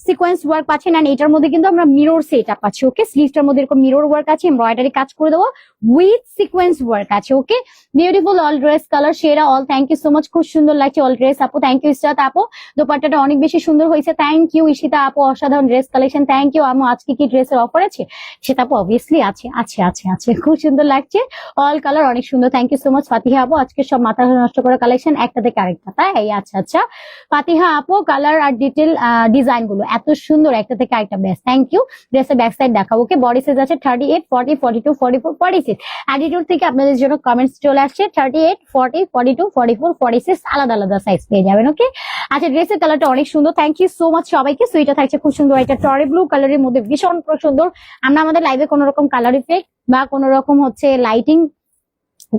Speaker 1: সিকোয়েন্স ওয়ার্ক পাচ্ছেন, আর এটার মধ্যে কিন্তু আমরা মিরর সেট আপ পাচ্ছি। ওকে, স্লিভসটার মধ্যে এরকম মিরর ওয়ার্ক আছে, এমব্রয়ডারি কাজ করে দেওয়া উইথ সিকোয়েন্স ওয়ার্ক আছে। Okay, beautiful all dress colour সেরা all, thank you so much, খুব সুন্দর লাগছে অল ড্রেস আপু। থ্যাংক ইউ ইশরাত আপু, দোপাট্টাটা অনেক বেশি সুন্দর হয়েছে। থ্যাংক ইউ ইশিতা আপু, অসাধারণ ড্রেস কালেকশন। থ্যাংক ইউ আমু। আজকে কি ড্রেসের অফার আছে? সেটা আপু অবভিয়াসলি আছে, আছে আছে আছে, খুব সুন্দর লাগছে, অল কালার অনেক সুন্দর। থ্যাংক ইউ সো মাচ ফাতিহা আপু, আজকে সব মাথা নষ্ট করা কালেকশন, একটা থেকে আরেকটা, তাই? আচ্ছা আচ্ছা ফাতিহা আপু, কালার আর ডিটেল ডিজাইন গুলো এত সুন্দর, একটা থেকে আরেকটা বেস্ট। Thank you. ড্রেসের ব্যাক সাইড দেখাবো। ওকে, বডি সাইজ আছে 38, 40, 42, 44, 46। অ্যাটিটিউড থেকে আপনাদের জন্য কমেন্টস চলে আসছে 38, 40, 42, 44, 46 আলাদা আলাদা সাইজ পেয়ে যাবেন। ওকে, আচ্ছা ড্রেসের কালারটা অনেক সুন্দর। থ্যাংক ইউ সো মাচ সবাইকে। সো এটা থাকছে খুব সুন্দর একটা টরে ব্লু কালারের মধ্যে, ভীষণ সুন্দর। আমরা আমাদের লাইভে কোনো রকম কালার ইফেক্ট বা কোনো রকম হচ্ছে লাইটিং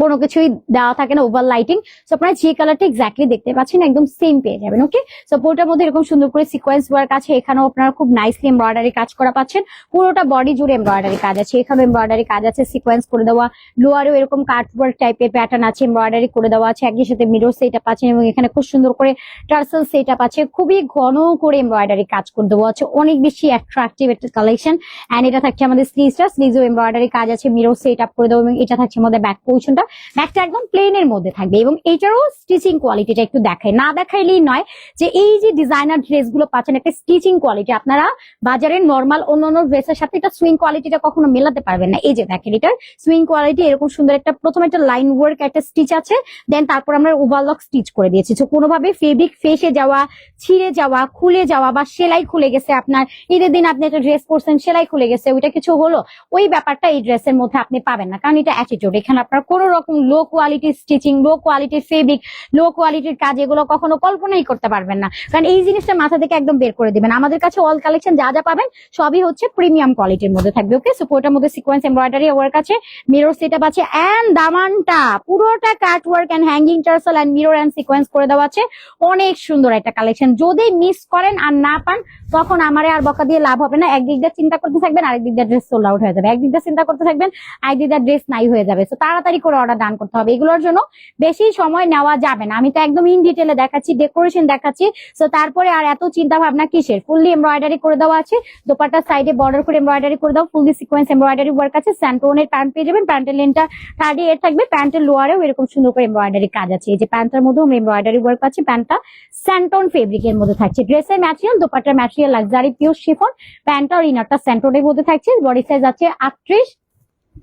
Speaker 1: কোনো কিছুই দেওয়া থাকে না, ওভার লাইটিং। সো আপনারা যে কালারটা এক্স্যাক্টলি দেখতে পাচ্ছেন একদম সেম পেয়ে যাবেন। ওকে, সো পুরোটার মধ্যে এরকম সুন্দর করে সিকোয়েন্স ওয়ার্ক আছে, এখানেও আপনারা খুব নাইসলি এমব্রয়ডারি কাজ করা পাচ্ছেন, পুরোটা বডি জুড়ে এমব্রয়ডারি কাজ আছে, এখানেও এমব্রয়ডারি কাজ আছে, সিকোয়েন্স করে দেওয়া, লোয়ারেও এরকম কাট ওয়ার্ক টাইপের প্যাটার্ন আছে, এমব্রয়ডারি করে দেওয়া আছে, একই সাথে মিরর সেট আপ আছে এবং এখানে খুব সুন্দর করে টার্সেল সেট আপ আছে, খুবই ঘন করে এমব্রয়ডারি কাজ করে দেওয়া আছে, অনেক বেশি অ্যাট্রাকটিভ একটা কালেকশন। এন্ড এটা থাকছে আমাদের স্লিভসও এমব্রয়ডারি কাজ আছে, মিরর সেট আপ করে দেওয়া, এবং এটা থাকছে আমাদের ব্যাক পোর্শনটা, ব্যাকটা একদম প্লেন এর মধ্যে থাকবে। এবং এটারও স্টিচিং কোয়ালিটিটা একটু দেখাই, না দেখাইলেই নয় যে এই যে ডিজাইনার ড্রেস গুলো পাচ্ছেন একটা স্টিচিং কোয়ালিটি, আপনারা বাজারের নর্মাল অন্যান্য ড্রেসের সাথে এটা সুইং কোয়ালিটিটা কখনো মেলাতে পারবেন না। এই যে দেখেন এটার সুইং কোয়ালিটি এরকম সুন্দর, একটা প্রথমে একটা লাইন ওয়ার্ক একটা স্টিচ আছে, দেন তারপর আমরা ওভারলক স্টিচ করে দিয়েছি। তো কোনোভাবে ফেব্রিক ফেসে যাওয়া, ছিঁড়ে যাওয়া, খুলে যাওয়া বা সেলাই খুলে গেছে, আপনার ঈদের দিন আপনি একটা ড্রেস পরছেন সেলাই খুলে গেছে, ওইটা কিছু হলো, ওই ব্যাপারটা এই ড্রেসের মধ্যে আপনি পাবেন না, কারণ এটা অ্যাটিটিউড। এখানে আপনার কোনো রকম লো কোয়ালিটির স্টিচিং, লো কোয়ালিটির ফেব্রিক, লো কোয়ালিটির কাজ এগুলো কখনো কল্পনাই করতে পারবেন না, কারণ এই জিনিসটা মাথা থেকে একদম বের করে দিবেন। আমাদের কাছে অল কালেকশন যা যা পাবেন সবই হচ্ছে প্রিমিয়াম কোয়ালিটির মধ্যে থাকবে। ওকে, সো পুরোটার মধ্যে সিকোয়েন্স এমব্রয়ডারি ওয়ার্ক আছে, মিরর সেটআপ আছে, এন্ড দামানটা পুরোটা cut work and hanging tassel and mirror and sequence করে দেওয়া আছে। অনেক সুন্দর একটা কালেকশন, যদি মিস করেন আর না পান তখন আমারে আর বকা দিয়ে লাভ হবে না। একদিক দিয়ে চিন্তা করতে থাকবেন, আরেক দিক দিয়ে ড্রেস সোল্ড আউট হয়ে যাবে, একদিক দিয়ে চিন্তা করতে থাকবেন, আরেক দিক দিয়ে ড্রেস নাই হয়ে যাবে। তো তাড়াতাড়ি করে অর্ডার দান করতে হবে, এগুলোর জন্য বেশি সময় নেওয়া যাবে না। আমি তো একদম ইন ডিটেলে দেখাচ্ছি, ডেকোরেশন দেখাচ্ছি, তো তারপরে আর এত চিন্তা ভাবনা কিসের। ফুললি এমব্রয়ডারি করে দেওয়া আছে, দোপাট্টার সাইডে বর্ডার করে এমব্রয়ডারি করে দাও, ফুললি সিকোয়েন্স এমব্রয়ডারি ওয়ার্ক আছে, স্যান্টোনের প্যান্ট পেয়ে যাবেন, প্যান্টের লেনটা 38 থাকবে, প্যান্টের লোয়ারেও এরকম সুন্দর করে এমব্রয়ডারি কাজ আছে। এই যে প্যান্টের মধ্যেও এমব্রয়ডারি ওয়ার্ক আছে, প্যান্টটা স্যান্টোন ফেব্রিকের মধ্যে থাকছে, ড্রেসের ম্যাটেরিয়াল, দোপাট্টার ম্যাটেরিয়াল লাক্সারি পিওর শিফন, প্যান্টটা আর ইনারটা স্যান্টোনের মধ্যে থাকছে। বডি সাইজ আছে 38,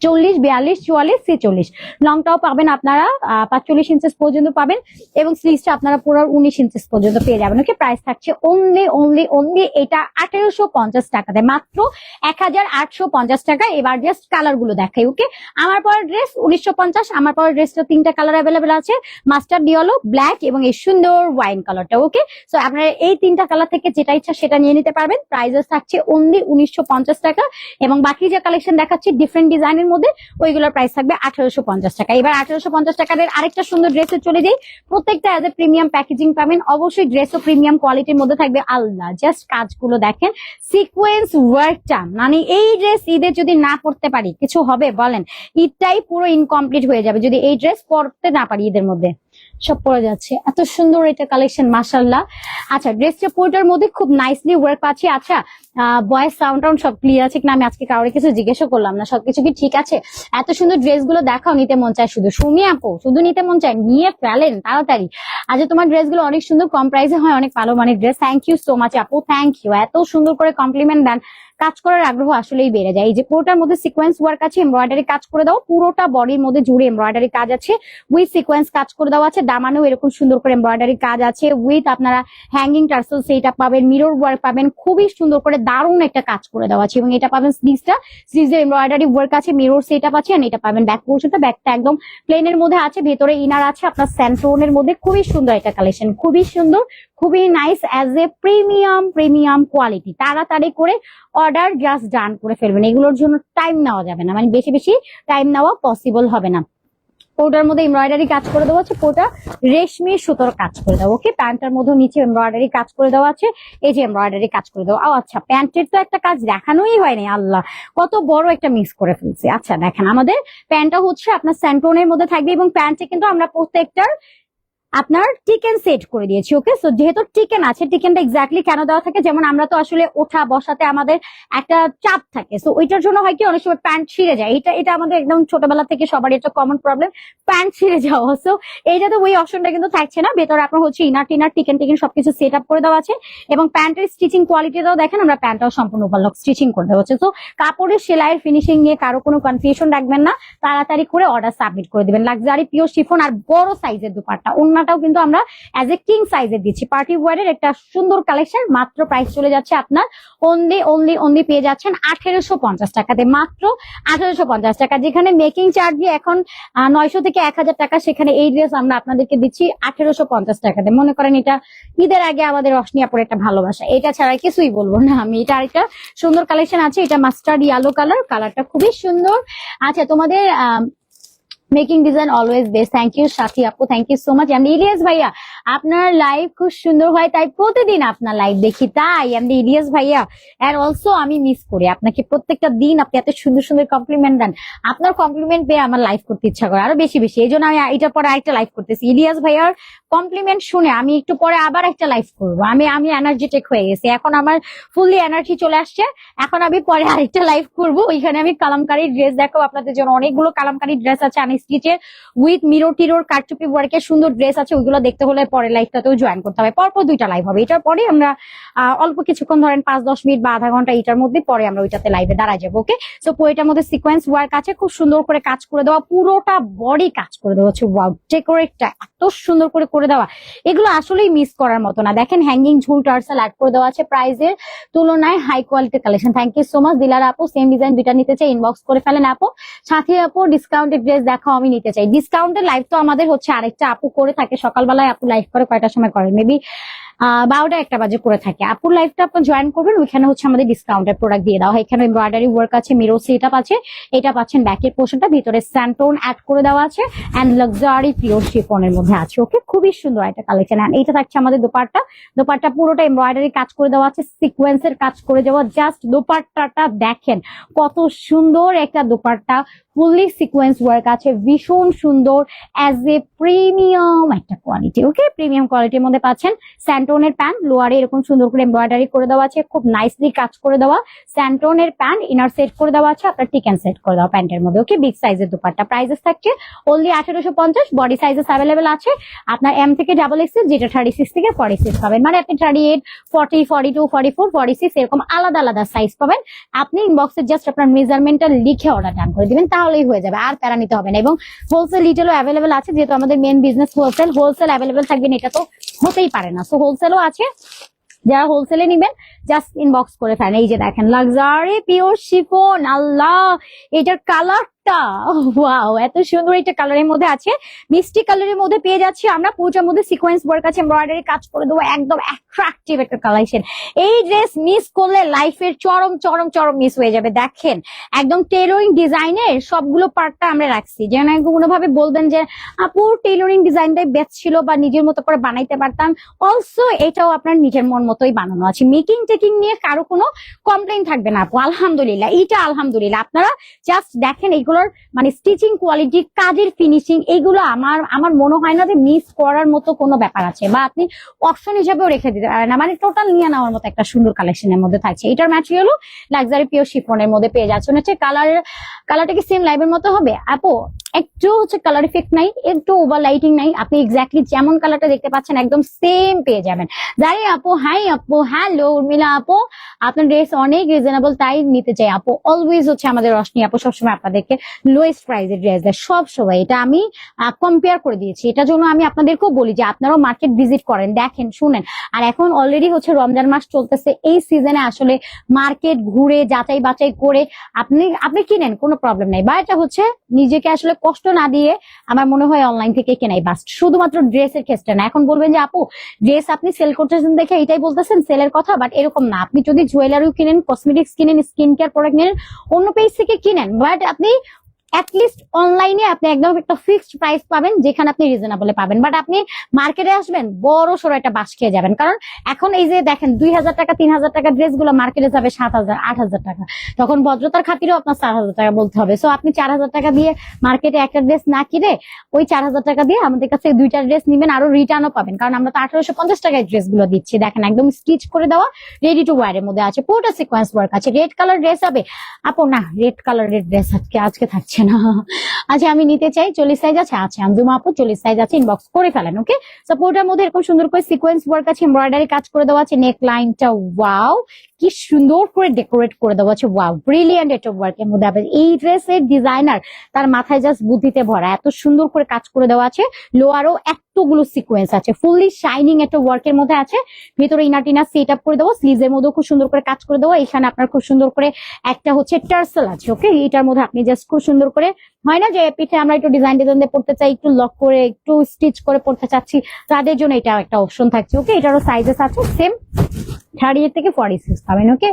Speaker 1: 40, 42, 44, 46, লংটাও পাবেন আপনারা 45 ইঞ্চেস পর্যন্ত পাবেন, এবং স্লিভসটা আপনারা পুরো 19 ইঞ্চেস পর্যন্ত পেয়ে যাবেন। ওকে, প্রাইস থাকছে অনলি এটা 1850 টাকাতে, মাত্র 1850 টাকা। এবার জাস্ট কালার গুলো দেখাই। ওকে, আমার পরের ড্রেস 1950, আমার পরের ড্রেসটা 3টা কালার অ্যাভেলেবেল আছে, মাস্টার্ড ইয়েলো, ব্ল্যাক এবং এই সুন্দর ওয়াইন কালারটা। ওকে, সো আপনারা এই 3টা কালার থেকে যেটা ইচ্ছা সেটা নিয়ে নিতে পারবেন। প্রাইস থাকছে অনলি 1950 টাকা, এবং বাকি যে কালেকশন দেখাচ্ছি ডিফারেন্ট ডিজাইন মধ্যে ওইগুলোর প্রাইস থাকবে 1850 টাকা। এবার 1850 টাকার আরেকটা সুন্দর ড্রেসে চলে যাই, প্রত্যেকটা এজ এ প্রিমিয়াম প্যাকেজিং পাবেন, অবশ্যই ড্রেসও প্রিমিয়াম কোয়ালিটির মধ্যে থাকবে। আল্লাহ, জাস্ট কাজগুলো দেখেন, সিকোয়েন্স ওয়ার্কটা, মানে এই ড্রেস ঈদে যদি না পড়তে পারি কিছু হবে বলেন? ঈদটাই পুরো ইনকমপ্লিট হয়ে যাবে যদি এই ড্রেস পরতে না পারি। ঈদের মধ্যে সব পরে যাচ্ছে, এত সুন্দর এটা কালেকশন, মাশাআল্লাহ। আচ্ছা, ড্রেসটা পুরোটার মধ্যে খুব নাইসলি ওয়ার্ক পাচ্ছি। আচ্ছা, ভয়েস সাউন্ড টাউন্ড সব ক্লিয়ার আছে কিনা আমি আজকে কাউরে কিছু জিজ্ঞেসও করলাম না, সবকিছু কি ঠিক আছে? এত সুন্দর ড্রেস গুলো দেখাও, নিতে মন চায় শুধু। সুমি আপু, শুধু নিতে মন চায়, নিয়ে ফেলেন তাড়াতাড়ি। আচ্ছা, তোমার ড্রেস গুলো অনেক সুন্দর, কম প্রাইসে হয়, অনেক ভালো মানের dress. Thank you so much আপু, থ্যাংক ইউ, এত সুন্দর করে কমপ্লিমেন্ট দেন, কাজ করার আগ্রহ আসলেই বেড়ে যায়। এই যে পুরোটার মধ্যে সিকোয়েন্স ওয়ার্ক আছে, এমব্রয়ডারি কাজ করে দাও, পুরোটা বডির মধ্যে জুড়ে এমব্রয়ডারি কাজ আছে, উইথ সিকোয়েন্স কাজ করে দেওয়া আছে, দামানেও এরকম সুন্দর করে এমব্রয়ডারি কাজ আছে, উইথ আপনারা হ্যাঙ্গিং টার্সেল সেইটা পাবেন, মিরর ওয়ার্ক পাবেন, খুবই সুন্দর করে দারুণ একটা কাজ করে দেওয়া আছে। এবং এটা পাবেন স্লিভসের এমব্রয়ডারি ওয়ার্ক আছে, মিরর সেটআপ আছে, আর এটা পাবেন ব্যাক পোর্শনটা, ব্যাকটা একদম প্লেনের মধ্যে আছে, ভেতরে ইনার আছে আপনার স্যান্টোনের মধ্যে। খুবই সুন্দর একটা কালেকশন, খুবই সুন্দর, খুবই nice, as a premium quality. তাড়াতাড়ি করে অর্ডার জাস্ট ডান করে ফেলবেন, এগুলোর জন্য টাইম নেওয়া যাবে না, মানে বেশি টাইম নেওয়া পসিবল হবে না। ওটার মধ্যে এমব্রয়ডারি কাজ করে দেওয়া আছে, পুরোটা রেশমি সুতোর কাজ করে দেওয়া। ওকে, প্যান্টের মধ্যে নিচে এমব্রয়ডারি কাজ করে দেওয়া আছে, এই যে এমব্রয়ডারি কাজ করে দেওয়া। আচ্ছা, প্যান্টের তো একটা কাজ দেখানোই হয়নি, আল্লাহ কত বড় একটা মিস করে ফেলছি। আচ্ছা দেখেন, আমাদের প্যান্টটা হচ্ছে আপনার স্যান্টোনের মধ্যে থাকবে, এবং প্যান্টে কিন্তু আমরা প্রত্যেকটার আপনার টিকেন সেট করে দিয়েছি। ওকে, সো যেহেতু টিকেন আছে, টিকেনটা এক্স্যাক্টলি কেন দেওয়া থাকে, যেমন আমরা তো আসলে ওঠা বসাতে আমাদের একটা চাপ থাকে, সো ওইটার জন্য হয় কি অনেক সময় প্যান্ট ছিঁড়ে যায়, এটা আমাদের একদম ছোটবেলা থেকে সবারই একটা কমন প্রবলেম, প্যান্ট ছিঁড়ে যাওয়া। সো এইটাতে ওই অপশনটা কিন্তু থাকছে না, ভেতরে আপনার হচ্ছে ইনার টিনার টিকেন সবকিছু সেট আপ করে দেওয়া আছে, এবং প্যান্টের স্টিচিং কোয়ালিটিটাও দেখেন, আমরা প্যান্টটাও সম্পূর্ণ ওভারলক স্টিচিং করে দেওয়া হচ্ছে। সো কাপড়ের সেলাইয়ের ফিনিশিং নিয়ে কারো কোনো কনফিউশন রাখবেন না, তাড়াতাড়ি করে অর্ডার সাবমিট করে দিবেন। লাক্সারি পিওর শিফন আর বড় সাইজের দুপাট্টা, ওন্নাটাও কিন্তু আমরা অ্যাজ এ কিং সাইজের দিচ্ছি। পার্টি ওয়্যারের একটা সুন্দর কালেকশন, মাত্র প্রাইস চলে যাচ্ছে আপনার অনলি পেয়ে যাচ্ছেন 1850 টাকাতে, মাত্র 1850 টাকা। যেখানে মেকিং চার্জ দিয়ে এখন 900 থেকে 1000 টাকা, সেখানে এই ড্রেস আমরা আপনাদেরকে দিচ্ছি 1850 টাকাতে। মনে করেন এটা ঈদের আগে আমাদের রশনি আপুর একটা ভালোবাসা, এটা ছাড়া কিছুই বলবো না আমি। এটা আরেকটা সুন্দর কালেকশন আছে, এটা মাস্টার্ড ইয়েলো কালারটা খুবই সুন্দর। আচ্ছা, তোমাদের
Speaker 2: making design always best. Thank you Sathi আপু, থ্যাংক ইউ সো মাচ। এমনি ইলিয়াস ভাইয়া আপনার লাইভ খুব সুন্দর হয়, তাই প্রতিদিন আপনার লাইভ দেখি, তাই এমনি ইলিয়াস ভাইয়া। আর অলসো আমি মিস করি আপনাকে, প্রত্যেকটা দিন আপনি এত সুন্দর সুন্দর কমপ্লিমেন্ট দেন, আপনার কমপ্লিমেন্ট পেয়ে আমার লাইভ করতে ইচ্ছা করে আরো বেশি বেশি। এই জন্য আমি এটার পরে আরেকটা লাইভ করতেছি। ইলিয়াস ভাইয়ার কমপ্লিমেন্ট শুনে আমি একটু পরে আবার একটা লাইভ করবো। আমি এনার্জেটিক হয়ে গেছি এখন, আমার ফুললি এনার্জি চলে আসছে। এখন আমি পরে আরেকটা লাইভ করবো, ওইখানে আমি কালামকারী ড্রেস দেখাবো আপনাদের জন্য। অনেকগুলো কালামকারী ড্রেস আছে আনস্টিচের উইথ মিরর টিরোর কারচুপি ওয়ার্কের সুন্দর ড্রেস আছে, ওইগুলো দেখতে হলে পরে লাইভটাতেও জয়েন করতে হবে। পরপর 2টা লাইভ হবে, এটার পরে আমরা অল্প কিছুক্ষণ ধরেন 5-10 মিনিট বা আধা ঘন্টা এটার মধ্যে পরে আমরা ওইটাতে লাইভে দাঁড়ায় যাবো। ওকে, সো এটার মধ্যে সিকোয়েন্স ওয়ার্ক আছে, খুব সুন্দর করে কাজ করে দেওয়া, পুরোটা বডি কাজ করে দেওয়া হচ্ছে। ওয়াও, ডেকোরেটটা এত সুন্দর করে করে দেওয়া, এগুলো আসলেই মিস করার মতো না। দেখেন হ্যাঙ্গিং ঝুল টার্সেল অ্যাড করে দেওয়া আছে, প্রাইজের তুলনায় হাই কোয়ালিটির collection. Thank you so much. Dilar আপু সেম ডিজাইন 2টা নিতে চাই, ইনবক্স করে ফেলেন আপু। সাথী আপু ডিসকাউন্টেড ড্রেস দেখাও, আমি নিতে চাই। ডিসকাউন্টের লাইভ তো আমাদের হচ্ছে আরেকটা আপু করে থাকে সকালবেলায়। আপু লাইভ করে কয়টার সময় করে? মেবি 12টা-1টা বাজে করে থাকে। আপুর লাইভটা আপনি জয়েন করবেন, ওইখানে হচ্ছে আমাদের ডিসকাউন্টের প্রোডাক্ট দিয়ে দেওয়া হয়। এখানে এমব্রয়ডারি ওয়ার্ক আছে, মিরর সেটআপ আছে, এটা পাচ্ছেন ব্যাকের পোর্শনটা, ভিতরে স্যান্টোন অ্যাড করে দেওয়া আছে এন্ড লাক্সারি পিওর শিফনের মধ্যে আছে। ওকে, খুবই সুন্দর একটা কালেকশন। এন্ড এইটা থাকছে আমাদের দোপাট্টা। দোপাট্টা পুরোটা এমব্রয়ডারি কাজ করে দেওয়া আছে, সিকোয়েন্সের কাজ করে দেওয়া। জাস্ট দোপাট্টাটা দেখেন কত সুন্দর একটা দোপাট্টা, ফুললি সিকোয়েন্স ওয়ার্ক আছে, ভীষণ সুন্দর, অ্যাজ এ প্রিমিয়াম একটা কোয়ালিটি। ওকে, প্রিমিয়াম কোয়ালিটির মধ্যে পাচ্ছেন। স্যান্টোনের প্যান্ট, লোয়ারে এরকম সুন্দর করে এমব্রয়ডারি করে দেওয়া আছে, খুব নাইসলি কাজ করে দেওয়া। স্যান্টোনের প্যান্ট, ইনার সেট করে দেওয়া আছে, আপনার টিকেন সেট করে দেওয়া প্যান্টের মধ্যে। ওকে, বিগ সাইজের দুপাট্টা, প্রাইসেস থাকছে অনলি 1850। বডি সাইজেস অ্যাভেলেবেল আছে আপনার এম থেকে XXL, যেটা 36 থেকে 46 পাবেন। মানে আপনি 38, 40, 42, 44, 46 এরকম আলাদা আলাদা সাইজ পাবেন। আপনি ইনবক্সে জাস্ট আপনার মেজারমেন্টটা লিখে অর্ডার ডান করে দিবেন, তাহলেই হয়ে যাবে, আর প্যারা নিতে হবে না। এবং হোলসেল রিটেলও অ্যাভেলেবেল আছে, যেহেতু আমাদের main business wholesale. Wholesale available থাকবেন এটা তো হতেই পারে না, সো হোলসেলও আছে। যারা হোলসেলে নিবেন জাস্ট ইনবক্স করে ফেলেন। এই যে দেখেন লাক্সারি পিওর শিফন, আল্লাহ এটার কালারটা ওয়াও, এত সুন্দর একটা কালারের মধ্যে আছে, মিষ্টি কালারের মধ্যে পেয়ে যাচ্ছি আমরা। পুরোটার মধ্যে সিকোয়েন্স ওয়ার্ক আছে, এমব্রয়ডারি কাজ করে দেবো, একদম অ্যাট্রাকটিভ একটা কালেকশন। এই ড্রেস মিস করলে লাইফের চরম চরম চরম মিস হয়ে যাবে। দেখেন একদম টেইলরিং ডিজাইনের সবগুলো পার্টটা আমরা রাখছি, যেন কোনোভাবে বলবেন যে আপু টেইলরিং ডিজাইনটাই বেস্ট ছিল বা নিজের মতো করে বানাইতে পারতাম। অলসো এটাও আপনার নিজের মন মতোই বানানো আছে। মেকিং টেকিং নিয়ে কারো কোনো কমপ্লেন থাকবে না আপু, আলহামদুলিল্লাহ। এইটা আলহামদুলিল্লাহ, আপনারা জাস্ট দেখেন এইগুলোর মানে স্টিচিং কোয়ালিটি, কাজের ফিনিশিং, এগুলো আমার মনে হয় না যে মিস করার মতো কোনো ব্যাপার আছে, বা আপনি অপশন হিসেবেও রেখে দিতে পারেন না। মানে টোটাল নিয়ে নেওয়ার মতো একটা সুন্দর কালেকশনের মধ্যে থাকছে। এটার ম্যাটেরিয়ালও লাক্সারি পিওর শিফনের মধ্যে পেয়ে যাচ্ছে। হচ্ছে কালারটা কি সেম লাইভের মতো হবে আপু? একটু হচ্ছে কালার ইফেক্ট নাই, একটু ওভার লাইটিং নাই, আপনি এক্স্যাক্টলি যেমন কালারটা দেখতে পাচ্ছেন একদম সেম পেয়ে যাবেন। জানি আপু, হাই আপু, হ্যালো উর্মিলা আপু, আপনার ড্রেস অনেক রিজনেবল, তাই নিতে চাই আপু। অলওয়েজ হচ্ছে আমাদের রশনি আপু সবসময় আপনাদেরকে লোয়েস্ট প্রাইসের ড্রেস দেয় সব সময়। এটা আমি কম্পেয়ার করে দিয়েছি, এটার জন্য আমি আপনাদেরকেও বলি যে আপনারাও মার্কেট ভিজিট করেন, দেখেন, শুনেন। আর এখন অলরেডি হচ্ছে রমজান মাস চলতেছে, এই সিজনে আসলে মার্কেট ঘুরে যাচাই বাছাই করে আপনি কিনেন, কোনো প্রবলেম নাই। বা এটা হচ্ছে নিজেকে আসলে কষ্ট না দিয়ে আমার মনে হয় অনলাইন থেকে কেনাই বাস্ট, শুধুমাত্র ড্রেসের ক্ষেত্রে না। এখন বলবেন যে আপু ড্রেস আপনি সেল করতেছেন দেখে এটাই বলতেছেন সেলের কথা, বাট এরকম না। আপনি যদি জুয়েলারিও কিনেন, কসমেটিক্স কিনেন, স্কিন কেয়ার প্রোডাক্ট কিনেন, অন্য পেজ থেকে কিনেন, বাট আপনি অ্যাটলিস্ট অনলাইনে আপনি একদম একটা ফিক্সড প্রাইস পাবেন, যেখানে আপনি রিজনেবলে পাবেন। বাট আপনি মার্কেটে আসবেন বড় সড়ো একটা বাস খেয়ে যাবেন, কারণ এখন এই যে দেখেন 2000 টাকা 3000 টাকা ড্রেস গুলো মার্কেটে যাবে 7000 8000 টাকা, তখন ভদ্রতার খাতিরেও আপনার 4000 টাকা বলতে হবে। সো আপনি 4000 টাকা দিয়ে মার্কেটে একটা ড্রেস না কিনে ওই 4000 টাকা দিয়ে আমাদের কাছে 2টা ড্রেস নিবেন, আরো রিটার্নও পাবেন, কারণ আমরা তো 1850 টাকায় ড্রেস গুলো দিচ্ছি। দেখেন একদম স্টিচ করে দেওয়া, রেডি টু ওয়ার এর মধ্যে আছে, পুরোটা সিকোয়েন্স ওয়ার্ক আছে। রেড কালার ড্রেস হবে আপু? না, রেড কালারের ড্রেস আজকে থাকছে না। আচ্ছা আমি নিতে চাই, 40 সাইজ আছে? আচ্ছা আঞ্জুমা আপু 40 সাইজ আছে, ইনবক্স করে ফেলেন। ওকে, সাপোর্টের মধ্যে এরকম সুন্দর করে সিকোয়েন্স ওয়ার্ক আছে, এমব্রয়ডারি কাজ করে দেওয়া আছে, নেক লাইনটা ওয়াও কি সুন্দর করে ডেকোরেট করে দেওয়া আছে। ওয়াও, ব্রিলিয়ান্ট একটা ওয়ার্কের মধ্যে। এই ড্রেসের ডিজাইনার তার মাথায় জাস্ট বুদ্ধিতে ভরা, এত সুন্দর করে কাজ করে দেওয়া আছে। লোয়ারও এতগুলো সিকোয়েন্স আছে, ফুললি শাইনিং একটা ওয়ার্কের মধ্যে আছে। ভিতরে ইনার টিনার সেট আপ করে দেওয়া, স্লিভস এর মধ্যে খুব সুন্দর করে কাজ করে দেওয়া। এখানে আপনার খুব সুন্দর করে একটা হচ্ছে টার্সেল আছে। ওকে, এটার মধ্যে আপনি জাস্ট খুব সুন্দর করে, হয় না যে পিঠে আমরা একটু ডিজাইন দিয়ে পড়তে চাই, একটু লক করে একটু স্টিচ করে পড়তে চাচ্ছি, তাদের জন্য এটা একটা অপশন থাকছে। ওকে, এটারও সাইজেস আছে সেম 38 থেকে 46 পাবেন। ওকে,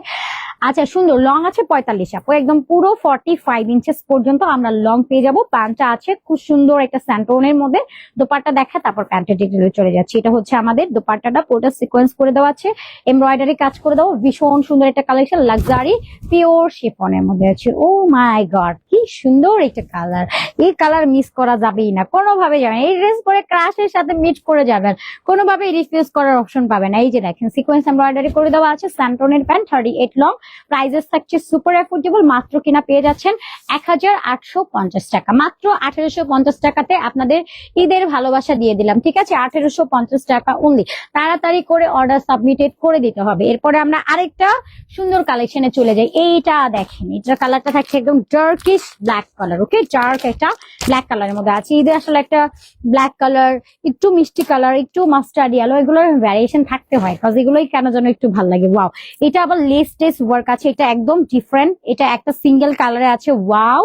Speaker 2: আচ্ছা সুন্দর লং আছে 45 আপু, একদম পুরো 45 ইঞ্চেস পর্যন্ত আমরা লং পেয়ে যাবো। প্যান্টটা আছে খুব সুন্দর একটা স্যান্টোনের মধ্যে, দোপাট্টা দেখা তারপর প্যান্টের ডিটেইলে চলে যাচ্ছে। এটা হচ্ছে আমাদের দোপাট্টাটা, পুরোটা সিকোয়েন্স করে দেওয়া আছে, এমব্রয়ডারি কাজ করে দেওয়া, ভীষণ সুন্দর একটা কালেকশন, লাক্সারি পিওর শিফনের মধ্যে আছে। ও মাই গড কি সুন্দর একটা কালার, এই কালার মিস করা যাবেই না, কোনোভাবে যাবেন এই ড্রেস পরে ক্রাশের সাথে মিট করে যাবেন, কোনোভাবে রিফিউজ করার অপশন পাবেন না। এই যে দেখেন সিকোয়েন্স এমব্রয়ডারি করে দেওয়া আছে, স্যান্টোনের প্যান্ট, 38 লং, প্রাইজেস থাকছে সুপার অ্যাফোর্ডেবল, মাত্র কিনা পেয়ে যাচ্ছেন 1850 টাকা, মাত্র 1850 টাকাতে আপনাদের ঈদের ভালোবাসা দিয়ে দিলাম, ঠিক আছে, 1850 টাকা অনলি। তাড়াতাড়ি করে অর্ডার সাবমিটেড করে দিতে হবে। এরপরে আমরা আরেকটা সুন্দর কালেকশনে চলে যাই। এইটা দেখেন, এটার কালারটা থাকছে একদম ডার্কিশ ব্ল্যাক কালার, ওকে, ডার্ক একটা ব্ল্যাক কালারের মধ্যে আছে। ঈদে আসলে একটা ব্ল্যাক কালার, একটু মিষ্টি কালার, একটু মাস্টার্ড ইয়েলো, এগুলোর ভ্যারিয়েশন থাকতে হয়, কাজ এগুলোই কেন যেন একটু ভালো লাগে। ওয়াও, এটা আবার লেস টেস ওয়ার্ক আছে, এটা একদম ডিফারেন্ট, এটা একটা সিঙ্গেল কালারে আছে। ওয়াও,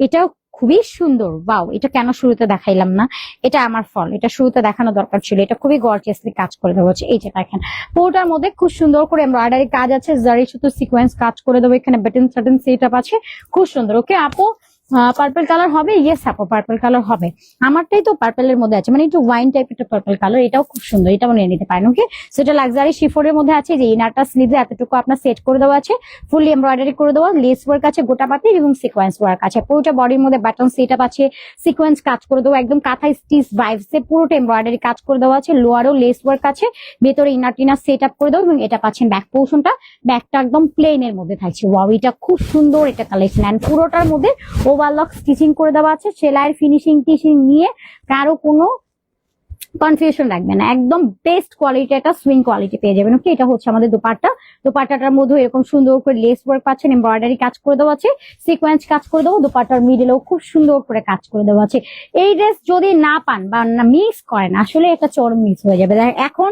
Speaker 2: এটা খুবই সুন্দর। ওয়াও, এটা কেন শুরুতে দেখাইলাম না, এটা আমার ফল, এটা শুরুতে দেখানো দরকার ছিল। এটা খুবই গর্জিয়াসলি কাজ করে দেওয়া হচ্ছে। এই যে দেখেন পুরোটার মধ্যে খুব সুন্দর করে এমব্রয়ডারি কাজ আছে, জারি সুতো সিকোয়েন্স কাজ করে দেবো, এখানে বাটন সাটন সেট আপ আছে, খুব সুন্দর। ওকে আপু, পার্পল কালার হবে? ইয়েস আপু, পার্পল কালার হবে। আমারটাই তো পার্পলের মধ্যে আছে, মানে একটু ওয়াইন টাইপ একটা পার্পল কালার, এটাও খুব সুন্দর, এটাও নিয়ে নিতে পারেন। ওকে, সেটা লাক্সারি শিফনের মধ্যে আছে, যে ইনারটা স্লিভে এতটুকু আপনার সেট করে দেওয়া আছে, ফুললি এমব্রয়ডারি করে দেওয়া, লেস ওয়ার্ক আছে গোটা পাতি এবং সিকোয়েন্স ওয়ার্ক আছে, পুরোটা বডির মধ্যে বাটন সেট আপ আছে, সিকোয়েন্স কাজ করে দেওয়া, একদম কাঁথা স্টিচ ভাইবসে পুরোটা এমব্রয়ডারি কাজ করে দেওয়া আছে, লোয়ারও লেস ওয়ার্ক আছে, ভেতরে ইনার টিনার সেট আপ করে দেওয়া, এবং এটা পাচ্ছেন ব্যাক পোর্শনটা, ব্যাকটা একদম প্লেন এর মধ্যে থাকছে। ওয়াও, এটা খুব সুন্দর একটা কালেকশন, এন্ড পুরোটার মধ্যে ওভারলক স্টিচিং করে দেওয়া আছে, সেলাইয়ের ফিনিশিং টিচিং নিয়ে কারো কোনো কনফিউশন রাখবেন না, একদম বেস্ট কোয়ালিটি একটা সুইং কোয়ালিটি পেয়ে যাবেন। ওকে, এটা হচ্ছে আমাদের দোপাট্টা, দোপাট্টাটার মধ্যে এরকম সুন্দর করে লেস ওয়ার্ক পাচ্ছেন, এমব্রয়ডারি কাজ করে দেওয়া আছে, সিকোয়েন্স কাজ করে দেবো, দোপাট্টার মিডলেও খুব সুন্দর করে কাজ করে দেওয়া আছে। এই ড্রেস যদি না পান বা না মিস করেন, আসলে এটা চরম মিস হয়ে যাবে। এখন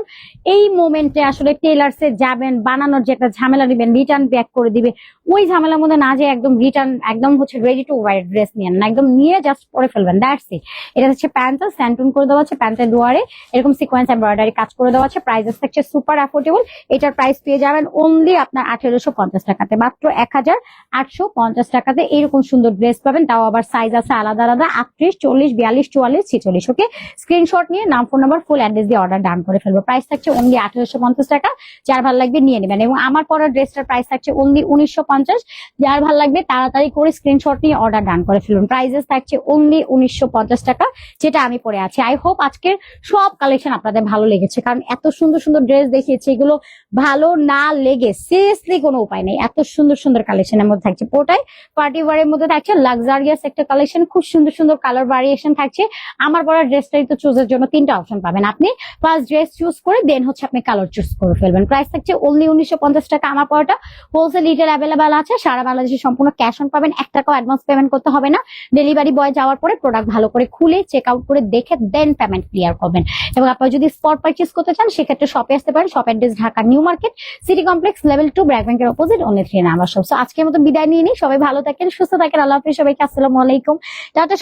Speaker 2: এই মোমেন্টে আসলে টেলার্সে যাবেন, বানানোর যে একটা ঝামেলা দিবেন, রিটার্ন ব্যাক করে দিবে, ওই ঝামেলার মধ্যে না যে একদম রিটার্ন একদম হচ্ছে রেডি টু ওয়ার ড্রেস নিয়েন না, একদম নিয়ে জাস্ট পরে ফেলবেন, দ্যাটস ইট। এটা হচ্ছে প্যান্টটা, স্যান্টুন করে দেওয়া আছে, প্যান্টের দুয়ারে এরকম সিকোয়েন্স এমব্রয়ডারি কাজ করে দেওয়া আছে, প্রাইসেস থাকছে সুপার অ্যাফোর্ডেবল। এটার প্রাইস পেয়ে যাবেন অনলি আপনার 1850 টাকাতে, মাত্র 1850 টাকাতে এরকম সুন্দর ড্রেস পাবেন, তাও আবার সাইজ আছে আলাদা আলাদা, 38, 40, 42, 44, 46। ওকে, স্ক্রিনশট নিয়ে নাম, ফোন নাম্বার, ফুল অ্যাড্রেস দিয়ে অর্ডার ডান করে ফেলবো। প্রাইস থাকছে অনলি 1850 টাকা, যার ভালো লাগবে নিয়ে নেবেন। এবং আমার পরা ড্রেসটার প্রাইস থাকছে অনলি 1950, যার ভালো লাগবে তাড়াতাড়ি করে স্ক্রিনশট নিয়ে অর্ডার ডান করে ফেলুন। প্রাইসেস থাকছে অনলি 1950 টাকা, যেটা আমি পরে আছি। আই হোপ আজকের সব কালেকশন আপনাদের ভালো লেগেছে, কারণ এত সুন্দর সুন্দর ড্রেস দেখিয়েছি, এগুলো ভালো না লেগে সিরিয়াসলি কোনো উপায় নেই। এত সুন্দর সুন্দর কালেকশনের মধ্যে থাকছে, পুরোটাই পার্টি ওয়ারের মধ্যে থাকছে, লাক্সারিয়াস একটা কালেকশন, খুব সুন্দর সুন্দর কালার ভ্যারিয়েশন থাকছে। আমার পরা ড্রেসটাই তো চুজের জন্য 3টা অপশন পাবেন, আপনি ফার্স্ট ড্রেস চুজ করে দেন হচ্ছে আপনি কালার চুজ করে ফেলবেন। প্রাইস থাকছে অনলি 1950 টাকা। আমার পরাটা হোলসেল রিটেল অ্যাভেলেবেল আছে, সারা বাংলাদেশে সম্পূর্ণ ক্যাশ অন পাবেন, 1 টাকাও অ্যাডভান্স পেমেন্ট করতে হবে না। ডেলিভারি বয় যাওয়ার পরে প্রোডাক্ট ভালো করে খুলে চেক আউট করে দেখে দেন পেমেন্ট ক্লিয়ার করবেন। এবং আপনারা যদি স্পট পারচেজ করতে চান সেক্ষেত্রে শপে আসতে পারেন। Shop address Dhaka New Market, City Complex, level 2, BRAC ব্যাংকের opposite, only 3 number shop. So আজকের মতো বিদায় নিয়ে নিই, সবাই ভালো থাকেন, সুস্থ থাকেন, আল্লাহ হাফেজ সবাইকে, আসসালামু আলাইকুম, টাটা।